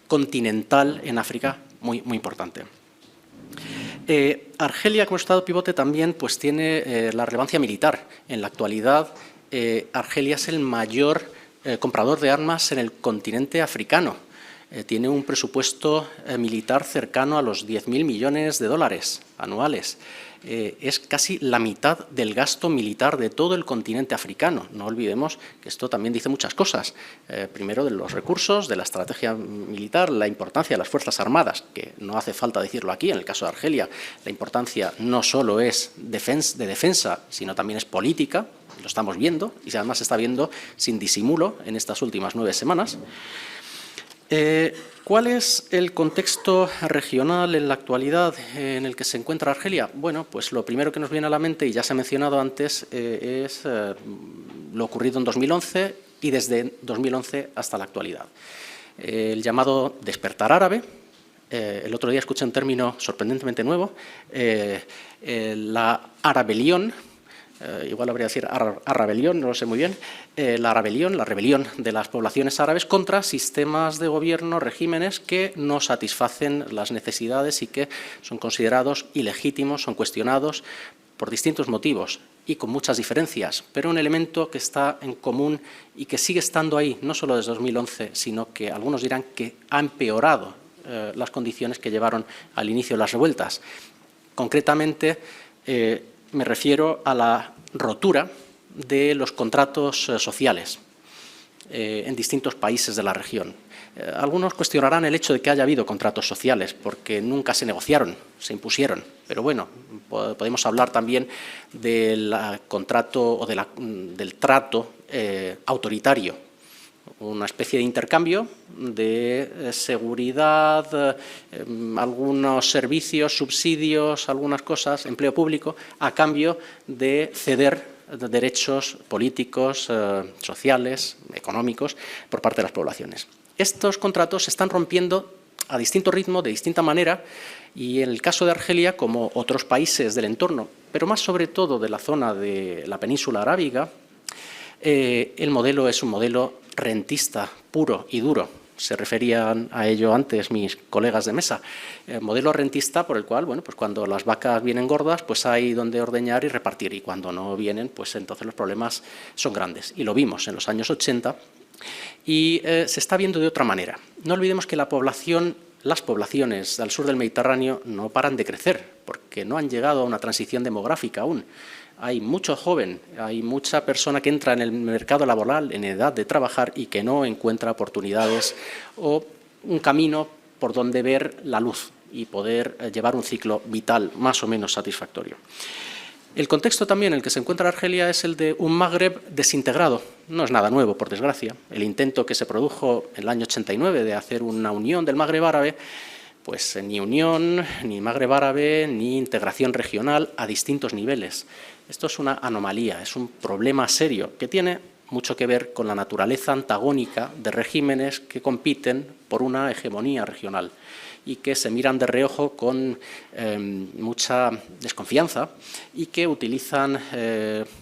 continental en África muy importante. Argelia como estado pivote también pues tiene la relevancia militar. En la actualidad Argelia es el mayor comprador de armas en el continente africano. Tiene un presupuesto militar cercano a los 10.000 millones de dólares anuales. Es casi la mitad del gasto militar de todo el continente africano. No olvidemos que esto también dice muchas cosas. Primero, de los recursos, de la estrategia militar, la importancia de las Fuerzas Armadas, que no hace falta decirlo aquí, en el caso de Argelia, la importancia no solo es de defensa, sino también es política, lo estamos viendo, y además se está viendo sin disimulo en estas últimas 9 semanas. ¿Cuál es el contexto regional en la actualidad en el que se encuentra Argelia? Bueno, pues lo primero que nos viene a la mente, y ya se ha mencionado antes, es lo ocurrido en 2011 y desde 2011 hasta la actualidad. El llamado despertar árabe, el otro día escuché un término sorprendentemente nuevo, la arabelión, igual habría que decir arrabelión, no lo sé muy bien, la rebelión de las poblaciones árabes contra sistemas de gobierno, regímenes que no satisfacen las necesidades y que son considerados ilegítimos, son cuestionados por distintos motivos y con muchas diferencias, pero un elemento que está en común y que sigue estando ahí, no solo desde 2011, sino que algunos dirán que ha empeorado las condiciones que llevaron al inicio de las revueltas. Concretamente, me refiero a la rotura de los contratos sociales en distintos países de la región. Algunos cuestionarán el hecho de que haya habido contratos sociales, porque nunca se negociaron, se impusieron. Pero bueno, podemos hablar también del contrato o del trato autoritario, una especie de intercambio de seguridad, algunos servicios, subsidios, algunas cosas, empleo público, a cambio de ceder derechos políticos, sociales, económicos, por parte de las poblaciones. Estos contratos se están rompiendo a distinto ritmo, de distinta manera, y en el caso de Argelia, como otros países del entorno, pero más sobre todo de la zona de la península arábiga, el modelo es un modelo rentista, puro y duro. Se referían a ello antes mis colegas de mesa. Modelo rentista por el cual, bueno, pues cuando las vacas vienen gordas, pues hay donde ordeñar y repartir, y cuando no vienen, pues entonces los problemas son grandes. Y lo vimos en los años 80 y se está viendo de otra manera. No olvidemos que las poblaciones al sur del Mediterráneo no paran de crecer, porque no han llegado a una transición demográfica aún. Hay mucho joven, hay mucha persona que entra en el mercado laboral en edad de trabajar y que no encuentra oportunidades o un camino por donde ver la luz y poder llevar un ciclo vital más o menos satisfactorio. El contexto también en el que se encuentra Argelia es el de un Magreb desintegrado. No es nada nuevo, por desgracia. El intento que se produjo en el año 89 de hacer una unión del Magreb árabe, pues ni unión, ni Magreb árabe, ni integración regional a distintos niveles. Esto es una anomalía, es un problema serio que tiene mucho que ver con la naturaleza antagónica de regímenes que compiten por una hegemonía regional y que se miran de reojo con mucha desconfianza y que utilizan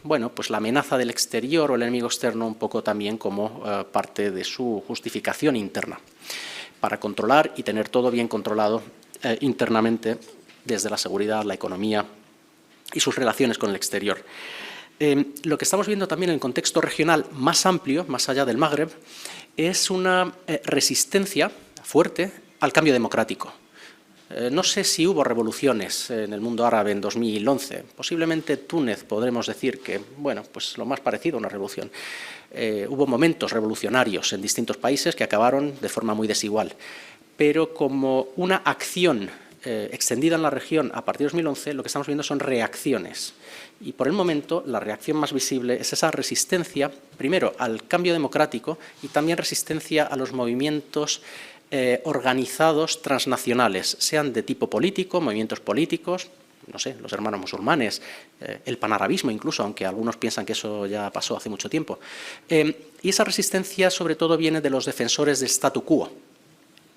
bueno, pues la amenaza del exterior o el enemigo externo un poco también como parte de su justificación interna, para controlar y tener todo bien controlado internamente desde la seguridad, la economía y sus relaciones con el exterior. Lo que estamos viendo también en el contexto regional más amplio, más allá del Magreb, es una resistencia fuerte al cambio democrático. No sé si hubo revoluciones en el mundo árabe en 2011. Posiblemente Túnez podremos decir que, bueno, pues lo más parecido a una revolución. Hubo momentos revolucionarios en distintos países que acabaron de forma muy desigual. Pero como una acción extendida en la región a partir de 2011, lo que estamos viendo son reacciones. Y por el momento la reacción más visible es esa resistencia, primero, al cambio democrático y también resistencia a los movimientos organizados transnacionales, sean de tipo político, movimientos políticos, no sé, los hermanos musulmanes, el panarabismo incluso, aunque algunos piensan que eso ya pasó hace mucho tiempo. Y esa resistencia sobre todo viene de los defensores del statu quo.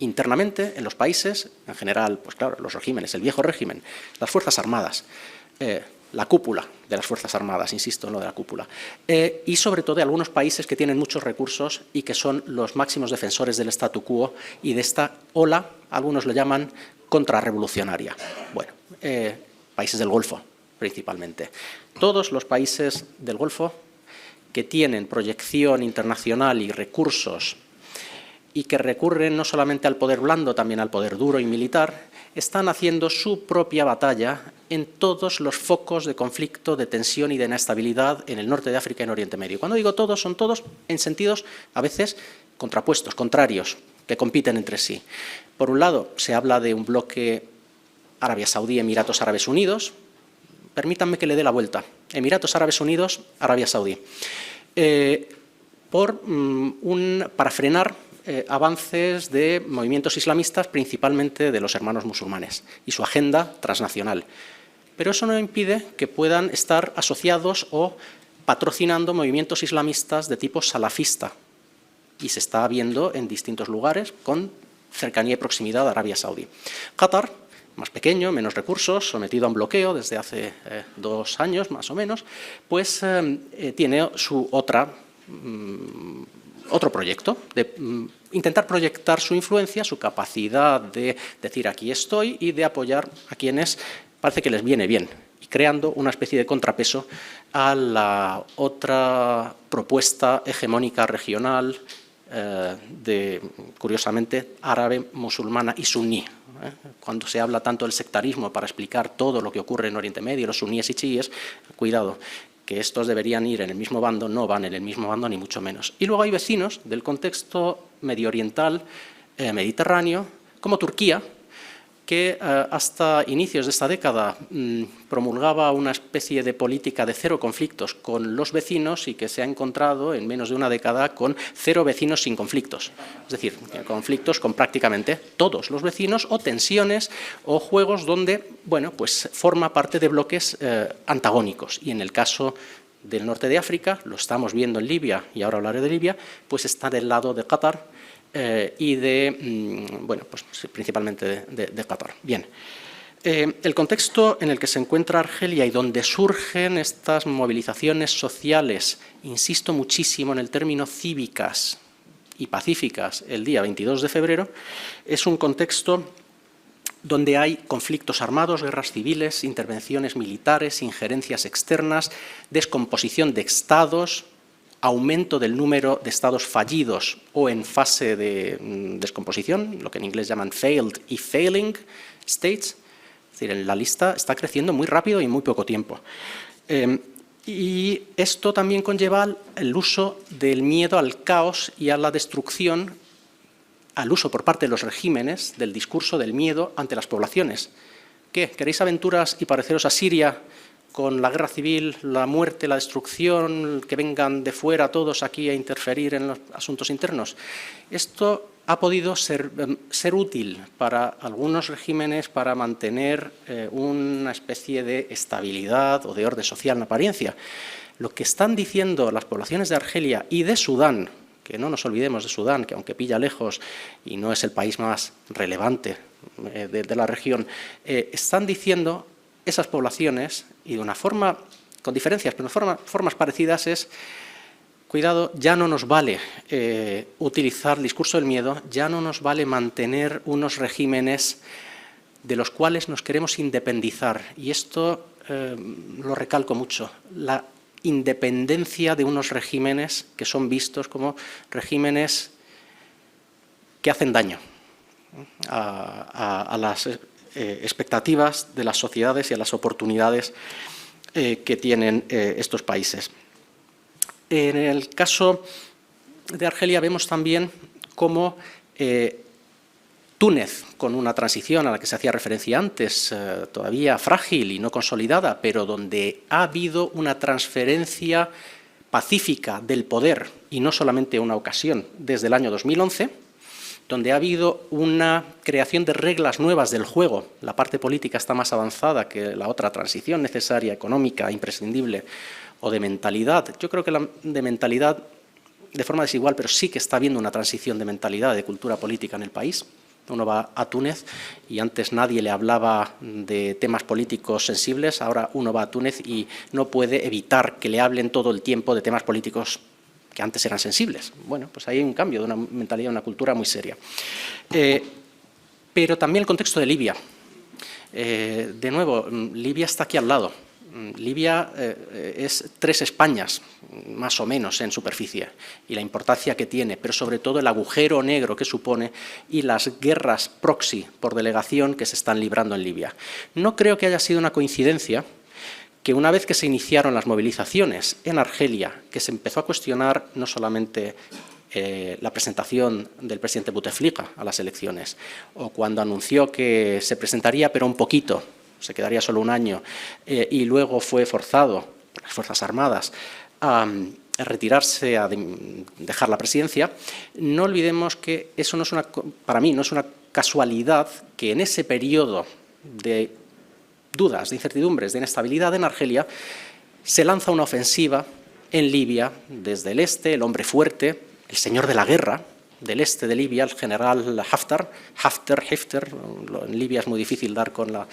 Internamente, en los países, en general, pues claro, los regímenes, el viejo régimen, las Fuerzas Armadas, la cúpula de las Fuerzas Armadas, insisto, no de la cúpula, y sobre todo de algunos países que tienen muchos recursos y que son los máximos defensores del statu quo y de esta ola, algunos lo llaman contrarrevolucionaria. Bueno, países del Golfo, principalmente. Todos los países del Golfo que tienen proyección internacional y recursos y que recurren no solamente al poder blando, también al poder duro y militar, están haciendo su propia batalla en todos los focos de conflicto, de tensión y de inestabilidad en el norte de África y en Oriente Medio. Cuando digo todos, son todos en sentidos a veces contrapuestos, contrarios, que compiten entre sí. Por un lado, se habla de un bloque Arabia Saudí, Emiratos Árabes Unidos. Permítanme que le dé la vuelta. Emiratos Árabes Unidos, Arabia Saudí. Para frenar avances de movimientos islamistas, principalmente de los hermanos musulmanes, y su agenda transnacional. Pero eso no impide que puedan estar asociados o patrocinando movimientos islamistas de tipo salafista. Y se está viendo en distintos lugares con cercanía y proximidad a Arabia Saudí. Qatar, más pequeño, menos recursos, sometido a un bloqueo desde hace 2 años más o menos, pues tiene su otro proyecto de intentar proyectar su influencia, su capacidad de decir aquí estoy y de apoyar a quienes parece que les viene bien, y creando una especie de contrapeso a la otra propuesta hegemónica regional curiosamente, árabe, musulmana y suní. Cuando se habla tanto del sectarismo para explicar todo lo que ocurre en Oriente Medio, los suníes y chiíes, cuidado, que estos deberían ir en el mismo bando, no van en el mismo bando ni mucho menos. Y luego hay vecinos del contexto mediooriental, mediterráneo, como Turquía, que hasta inicios de esta década promulgaba una especie de política de 0 conflictos con los vecinos y que se ha encontrado en menos de una década con 0 vecinos sin conflictos. Es decir, conflictos con prácticamente todos los vecinos o tensiones o juegos donde, bueno, pues forma parte de bloques antagónicos. Y en el caso del norte de África, lo estamos viendo en Libia, y ahora hablaré de Libia, pues está del lado de Qatar, y bueno, pues principalmente de Qatar. Bien, el contexto en el que se encuentra Argelia y donde surgen estas movilizaciones sociales, insisto muchísimo en el término cívicas y pacíficas, el día 22 de febrero, es un contexto donde hay conflictos armados, guerras civiles, intervenciones militares, injerencias externas, descomposición de estados, aumento del número de estados fallidos o en fase de descomposición, lo que en inglés llaman failed y failing states. Es decir, la lista está creciendo muy rápido y en muy poco tiempo. Y esto también conlleva el uso del miedo al caos y a la destrucción, al uso por parte de los regímenes del discurso del miedo ante las poblaciones. ¿Qué? ¿Queréis aventuras y pareceros a Siria con la guerra civil, la muerte, la destrucción, que vengan de fuera todos aquí a interferir en los asuntos internos? Esto ha podido ser útil para algunos regímenes para mantener una especie de estabilidad o de orden social en apariencia. Lo que están diciendo las poblaciones de Argelia y de Sudán, que no nos olvidemos de Sudán, que aunque pilla lejos y no es el país más relevante de la región, están diciendo esas poblaciones, y de una forma, con diferencias, pero formas parecidas, es: cuidado, ya no nos vale utilizar el discurso del miedo, ya no nos vale mantener unos regímenes de los cuales nos queremos independizar. Y esto lo recalco mucho, la independencia de unos regímenes que son vistos como regímenes que hacen daño a las expectativas de las sociedades y a las oportunidades que tienen estos países. En el caso de Argelia vemos también cómo Túnez, con una transición a la que se hacía referencia antes, todavía frágil y no consolidada, pero donde ha habido una transferencia pacífica del poder, y no solamente una ocasión, desde el año 2011, donde ha habido una creación de reglas nuevas del juego. La parte política está más avanzada que la otra transición necesaria, económica, imprescindible, o de mentalidad. Yo creo que la de mentalidad, de forma desigual, pero sí que está habiendo una transición de mentalidad, de cultura política en el país. Uno va a Túnez y antes nadie le hablaba de temas políticos sensibles, ahora uno va a Túnez y no puede evitar que le hablen todo el tiempo de temas políticos que antes eran sensibles. Bueno, pues ahí hay un cambio de una mentalidad, una cultura muy seria. Pero también el contexto de Libia. De nuevo, Libia está aquí al lado. Libia es 3 Españas, más o menos, en superficie, y la importancia que tiene, pero sobre todo el agujero negro que supone y las guerras proxy por delegación que se están librando en Libia. No creo que haya sido una coincidencia que una vez que se iniciaron las movilizaciones en Argelia, que se empezó a cuestionar no solamente la presentación del presidente Bouteflika a las elecciones, o cuando anunció que se presentaría pero un poquito, se quedaría solo un año, y luego fue forzado por las Fuerzas Armadas a retirarse, a dejar la presidencia, no olvidemos que eso no es para mí no es una casualidad que en ese periodo de dudas, de incertidumbres, de inestabilidad en Argelia, se lanza una ofensiva en Libia desde el este, el hombre fuerte, el señor de la guerra, del este de Libia, el general Haftar, en Libia es muy difícil dar con la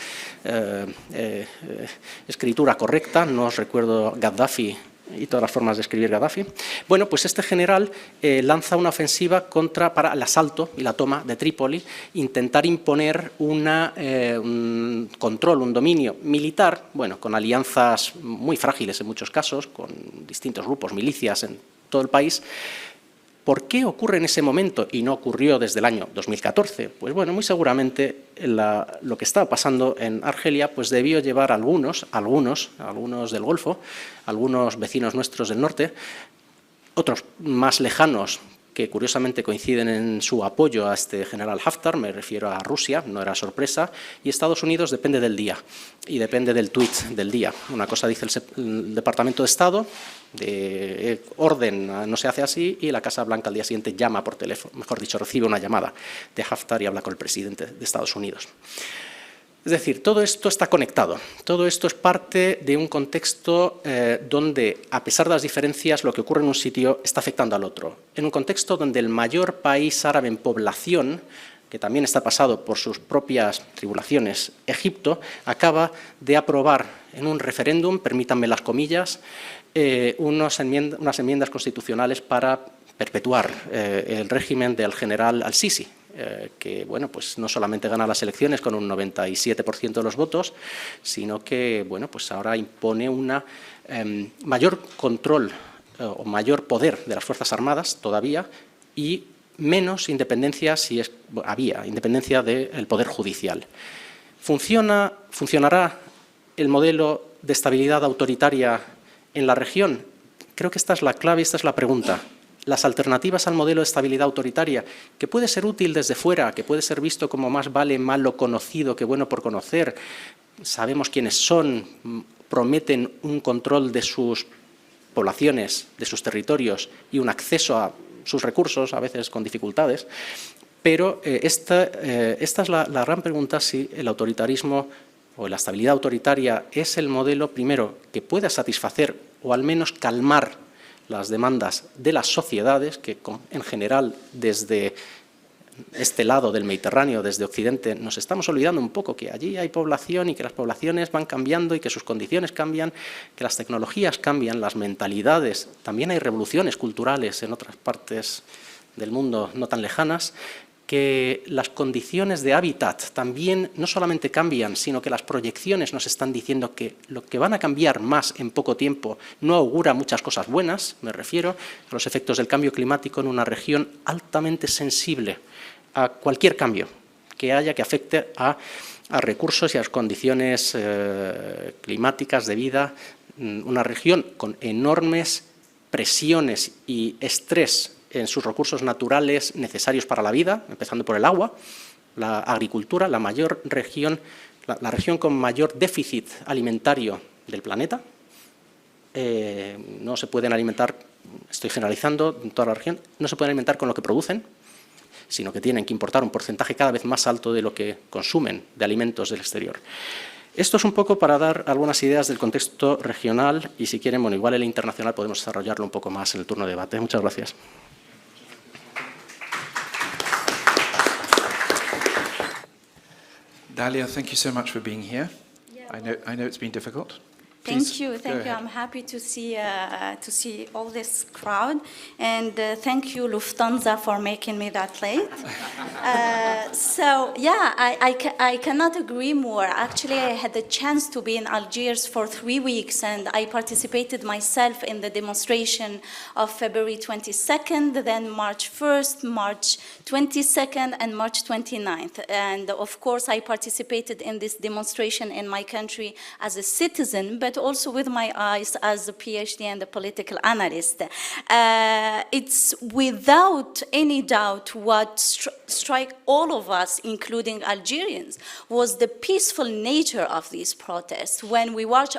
escritura correcta, no os recuerdo Gaddafi y todas las formas de escribir Gaddafi. Bueno, pues este general lanza una ofensiva para el asalto y la toma de Trípoli, intentar imponer un control, un dominio militar, bueno, con alianzas muy frágiles en muchos casos, con distintos grupos, milicias en todo el país. ¿Por qué ocurre en ese momento y no ocurrió desde el año 2014? Pues bueno, muy seguramente lo que estaba pasando en Argelia pues debió llevar a algunos del Golfo, algunos vecinos nuestros del norte, otros más lejanos que curiosamente coinciden en su apoyo a este general Haftar, me refiero a Rusia, no era sorpresa, y Estados Unidos depende del día y depende del tuit del día. Una cosa dice el Departamento de Estado, de orden no se hace así, y la Casa Blanca al día siguiente llama por teléfono, mejor dicho, recibe una llamada de Haftar y habla con el presidente de Estados Unidos. Es decir, todo esto está conectado, todo esto es parte de un contexto donde, a pesar de las diferencias, lo que ocurre en un sitio está afectando al otro. En un contexto donde el mayor país árabe en población, que también está pasado por sus propias tribulaciones, Egipto, acaba de aprobar en un referéndum, permítanme las comillas, unas enmiendas constitucionales para perpetuar el régimen del general al-Sisi, que bueno, pues no solamente gana las elecciones con un 97% de los votos, sino que bueno, pues ahora impone una mayor control o mayor poder de las Fuerzas Armadas todavía y menos independencia, había independencia del Poder Judicial. ¿Funcionará el modelo de estabilidad autoritaria en la región? Creo que esta es la clave, esta es la pregunta. Las alternativas al modelo de estabilidad autoritaria, que puede ser útil desde fuera, que puede ser visto como más vale malo conocido que bueno por conocer, sabemos quiénes son, prometen un control de sus poblaciones, de sus territorios y un acceso a sus recursos, a veces con dificultades, pero esta es la gran pregunta, si el autoritarismo o la estabilidad autoritaria es el modelo, primero, que pueda satisfacer o al menos calmar las demandas de las sociedades, que en general desde este lado del Mediterráneo, desde Occidente, nos estamos olvidando un poco que allí hay población y que las poblaciones van cambiando y que sus condiciones cambian, que las tecnologías cambian, las mentalidades, también hay revoluciones culturales en otras partes del mundo no tan lejanas, que las condiciones de hábitat también no solamente cambian, sino que las proyecciones nos están diciendo que lo que van a cambiar más en poco tiempo no augura muchas cosas buenas. Me refiero a los efectos del cambio climático en una región altamente sensible a cualquier cambio que haya que afecte a recursos y a las condiciones climáticas de vida, una región con enormes presiones y estrés en sus recursos naturales necesarios para la vida, empezando por el agua, la agricultura, la región con mayor déficit alimentario del planeta. No se pueden alimentar, estoy generalizando en toda la región, no se pueden alimentar con lo que producen, sino que tienen que importar un porcentaje cada vez más alto de lo que consumen de alimentos del exterior. Esto es un poco para dar algunas ideas del contexto regional y, si quieren, bueno, igual el internacional podemos desarrollarlo un poco más en el turno de debate. Muchas gracias. Dalia, thank you so much for being here. Yeah. I know it's been difficult. Thank you. I'm happy to see all this crowd, and thank you, Lufthansa, for making me that late. So yeah, I cannot agree more. Actually, I had the chance to be in Algiers for 3 weeks, and I participated myself in the demonstration of February 22nd, then March 1st, March 22nd, and March 29th. And of course, I participated in this demonstration in my country as a citizen, but also with my eyes as a PhD and a political analyst. It's without any doubt what struck all of us, including Algerians, was the peaceful nature of these protests. When we marched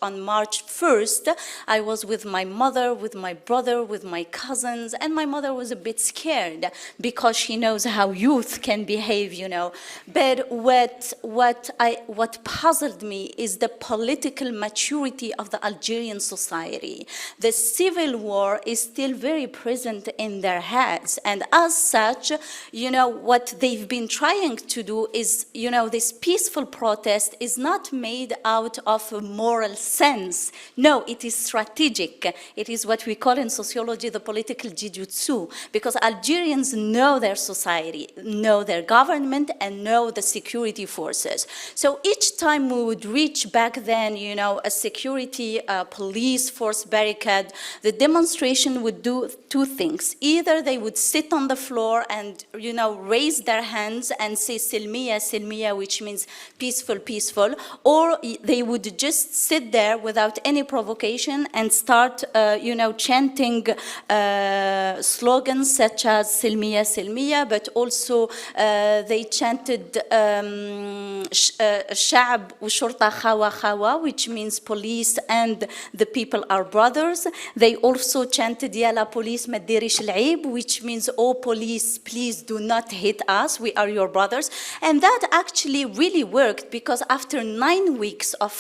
on March 1st, I was with my mother, with my brother, with my cousins, and my mother was a bit scared because she knows how youth can behave, you know. But what puzzled me is the political maturity of the Algerian society. The civil war is still very present in their heads, and as such, what they've been trying to do is, this peaceful protest is not made out of a moral sense. No, it is strategic. It is what we call in sociology the political jujutsu, because Algerians know their society, know their government, and know the security forces. So each time we would reach back then, a security police force barricade, the demonstration would do two things. Either they would sit on the floor and, raise their hands and say Silmiya, Silmiya, which means peaceful, peaceful, or they would just sit there without any provocation and start, chanting slogans such as Silmiya, Silmiya, but also they chanted Sha'b wa Shurta Khawa Khawa, which means police and the people are brothers. They also chanted Ya la police ma tdirish al-'aib, which means, oh police, please do not hit us, we are your brothers. And that actually really worked, because after 9 weeks of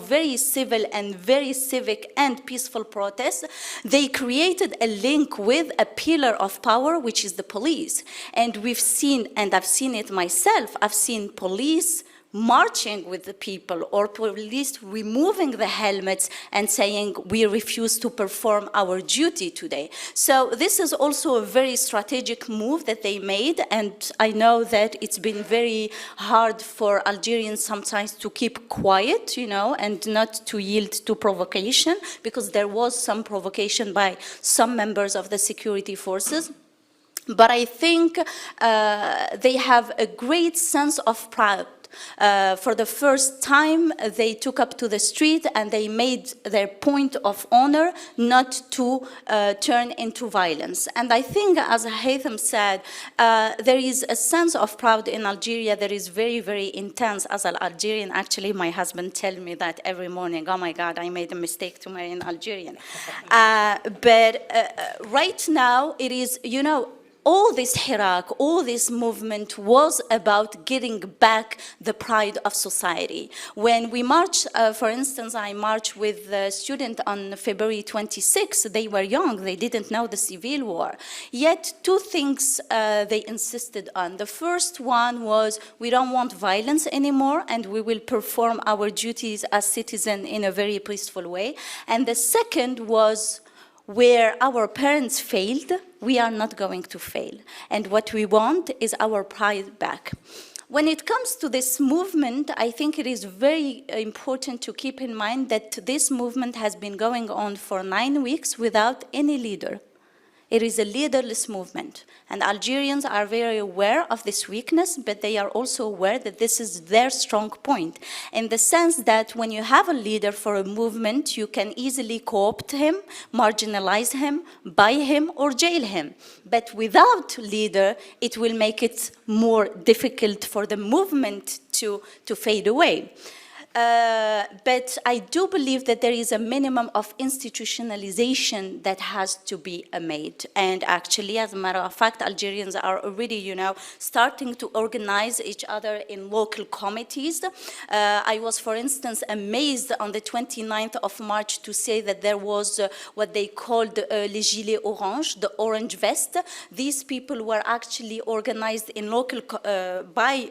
very civil and very civic and peaceful protests, they created a link with a pillar of power, which is the police. And we've seen, and I've seen it myself, I've seen police marching with the people, or police removing the helmets and saying, we refuse to perform our duty today. So this is also a very strategic move that they made, and I know that it's been very hard for Algerians sometimes to keep quiet, and not to yield to provocation, because there was some provocation by some members of the security forces. But I think they have a great sense of pride. For the first time, they took up to the street and they made their point of honor not to turn into violence. And I think, as Haytham said, there is a sense of pride in Algeria that is very, very intense. As an Algerian, actually, my husband tells me that every morning, oh my God, I made a mistake to marry an Algerian. But right now, it is, all this hirak, all this movement was about getting back the pride of society. When we marched, for instance, I marched with a student on February 26th. They were young, they didn't know the civil war. Yet two things they insisted on. The first one was, we don't want violence anymore, and we will perform our duties as citizens in a very peaceful way. And the second was, where our parents failed, we are not going to fail. And what we want is our pride back. When it comes to this movement, I think it is very important to keep in mind that this movement has been going on for 9 weeks without any leader. It is a leaderless movement, and Algerians are very aware of this weakness, but they are also aware that this is their strong point, in the sense that when you have a leader for a movement, you can easily co-opt him, marginalize him, buy him, or jail him. But without leader, it will make it more difficult for the movement to fade away. But I do believe that there is a minimum of institutionalization that has to be made. And actually, as a matter of fact, Algerians are already, starting to organize each other in local committees. I was, for instance, amazed on the 29th of March to say that there was what they called les gilets orange, the orange vest. These people were actually organized in local, by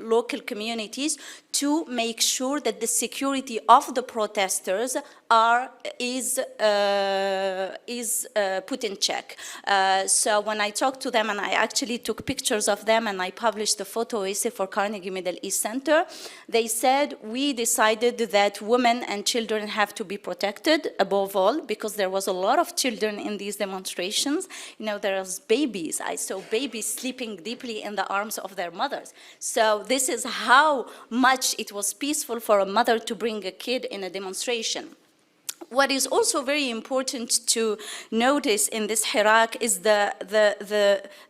local communities to make sure that the security of the protesters is put in check. So when I talked to them, and I actually took pictures of them, and I published a photo essay for Carnegie Middle East Center, they said, we decided that women and children have to be protected above all, because there was a lot of children in these demonstrations. There was babies. I saw babies sleeping deeply in the arms of their mothers. So this is how much it was peaceful for a mother to bring a kid in a demonstration. What is also very important to notice in this hirak is the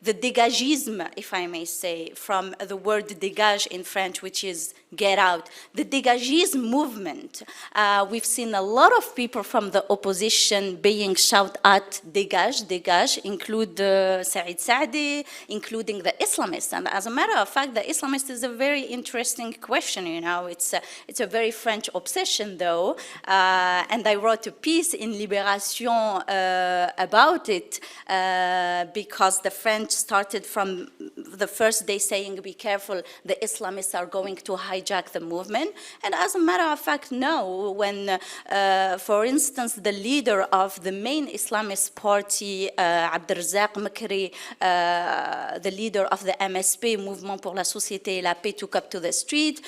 dégagisme, if I may say, from the word dégage in French, which is get out. The dégagisme movement, we've seen a lot of people from the opposition being shouted at dégage, dégage, include Saïd Saadi, including the Islamists. And as a matter of fact, the Islamist is a very interesting question, you know. It's a very French obsession, though, and I wrote a piece in Libération about it because the French started from the first day saying, be careful, the Islamists are going to hijack the movement. And as a matter of fact, no. When, for instance, the leader of the main Islamist party, Abdelrazak Makri, the leader of the MSP, Mouvement pour la Société et la Paix, took up to the street,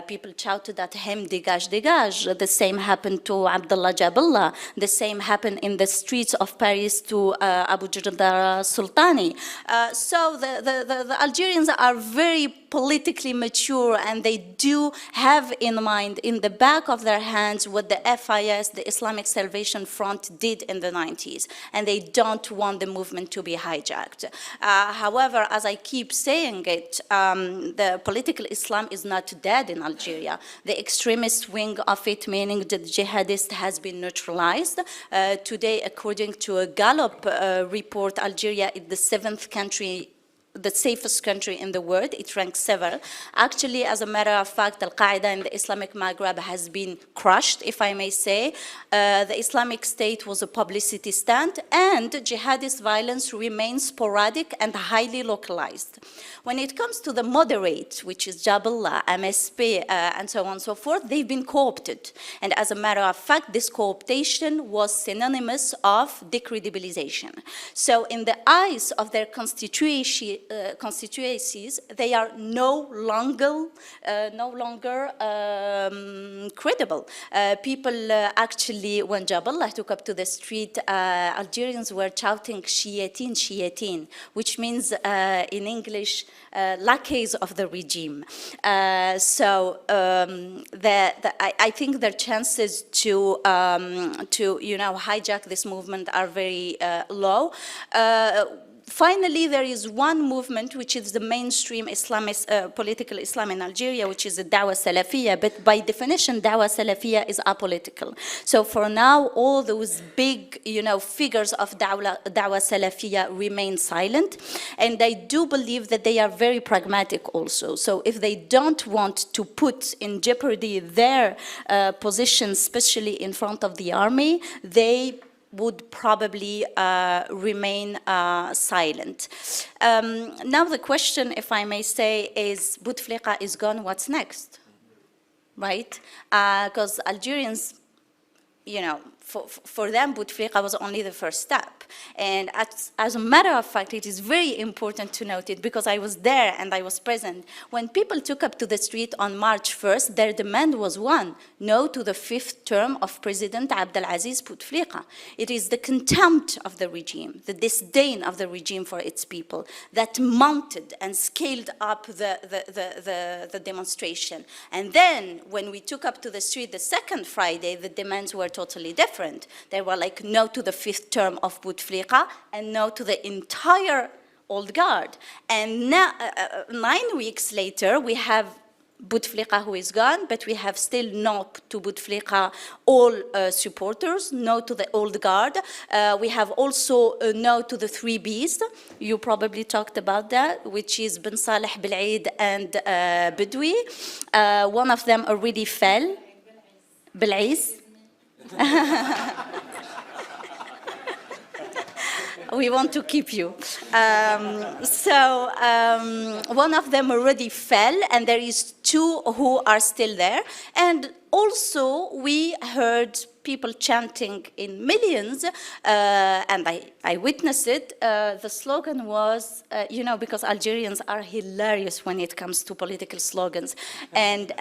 people shouted at him, dégage, dégage. The same happened to Abdullah Jaballah. The same happened in the streets of Paris to Abu Jadar Sultani. So the Algerians are very politically mature, and they do have in mind, in the back of their hands, what the FIS, the Islamic Salvation Front, did in the 90s, and they don't want the movement to be hijacked. However, as I keep saying it, the political Islam is not dead in Algeria. The extremist wing of it, meaning the jihadist, has been neutralized. Today, according to a Gallup report, Algeria is the 7th country, the safest country in the world. It ranks 7. Actually, as a matter of fact, Al-Qaeda in the Islamic Maghreb has been crushed, if I may say. The Islamic State was a publicity stunt, and jihadist violence remains sporadic and highly localized. When it comes to the moderate, which is Jaballah, MSP, and so on and so forth, they've been co-opted. And as a matter of fact, this co-optation was synonymous of decredibilization. So in the eyes of their constituencies, they are no longer credible. People actually, when Jaballah took up to the street, Algerians were shouting Shiatin, Shiatin, which means in English, lackeys of the regime. I think their chances to hijack this movement are very low. Finally, there is one movement which is the mainstream Islamist, political Islam in Algeria, which is the Dawah Salafiyya, but by definition, Dawah Salafiyya is apolitical. So for now, all those big, figures of Dawah Salafiyya remain silent, and I do believe that they are very pragmatic also. So if they don't want to put in jeopardy their position, especially in front of the army, they would probably remain silent. Now the question, if I may say, is Bouteflika is gone, what's next? Right? Because Algerians, for them, Bouteflika was only the first step. And as a matter of fact, it is very important to note it, because I was there and I was present. When people took up to the street on March 1st, their demand was one: no to the 5th term of President Abdelaziz Bouteflika. It is the contempt of the regime, the disdain of the regime for its people, that mounted and scaled up the demonstration. And then, when we took up to the street the second Friday, the demands were totally different. They were like no to the 5th term of Bouteflika and no to the entire old guard. And now, 9 weeks later, we have Bouteflika who is gone, but we have still no to Bouteflika all supporters, no to the old guard. We have also no to the 3 Bs. You probably talked about that, which is Ben Saleh, Belaid, and Bedoui. One of them already fell, Belaiz. We want to keep you. One of them already fell, and there is 2 who are still there. And also, we heard people chanting in millions, and I witnessed it. The slogan was, because Algerians are hilarious when it comes to political slogans. And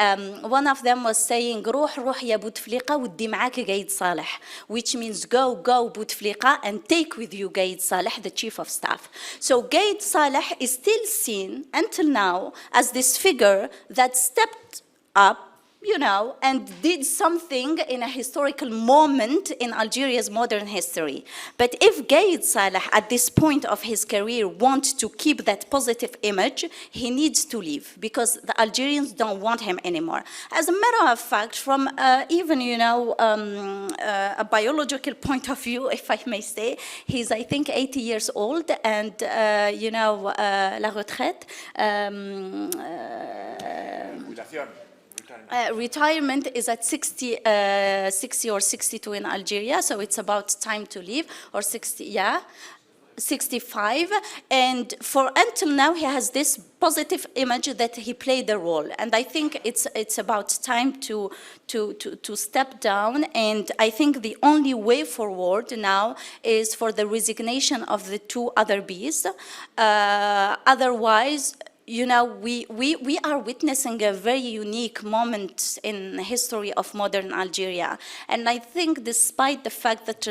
one of them was saying, روح روح يا بوتفليقة ودي معاك قايد صالح, which means go, go Bouteflika, and take with you Gaid Saleh, the chief of staff. So Gaid Saleh is still seen until now as this figure that stepped up you know, and did something in a historical moment in Algeria's modern history. But if Gaid Salah, at this point of his career, wants to keep that positive image, he needs to leave, because the Algerians don't want him anymore. As a matter of fact, from even, you know, a biological point of view, if I may say, he's, I think, 80 years old, and, you know, la retraite, retirement is at 60 or 62 in Algeria, so it's about time to leave, or 60, yeah, 65. And for until now, he has this positive image that he played the role. And I think it's about time to step down. And I think the only way forward now is for the resignation of the two other Bs. Otherwise, you know, we are witnessing a very unique moment in the history of modern Algeria. And I think despite the fact that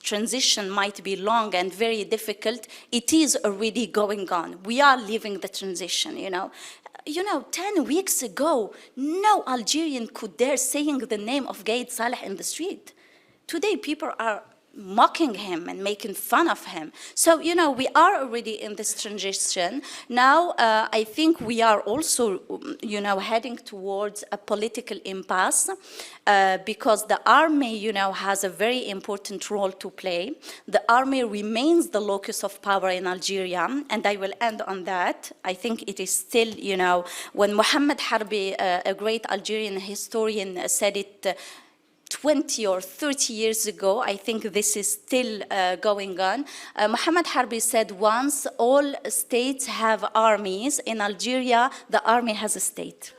transition might be long and very difficult, it is already going on. We are living the transition, you know. You know, 10 weeks ago, no Algerian could dare saying the name of Gaid Salah in the street. Today, people are mocking him and making fun of him. So, you know, we are already in this transition. Now, I think we are also, you know, heading towards a political impasse because the army, you know, has a very important role to play. The army remains the locus of power in Algeria, and I will end on that. I think it is still, you know, when Mohammed Harbi, a great Algerian historian, said it 20 or 30 years ago, I think this is still going on. Mohammed Harbi said once, all states have armies. In Algeria, the army has a state.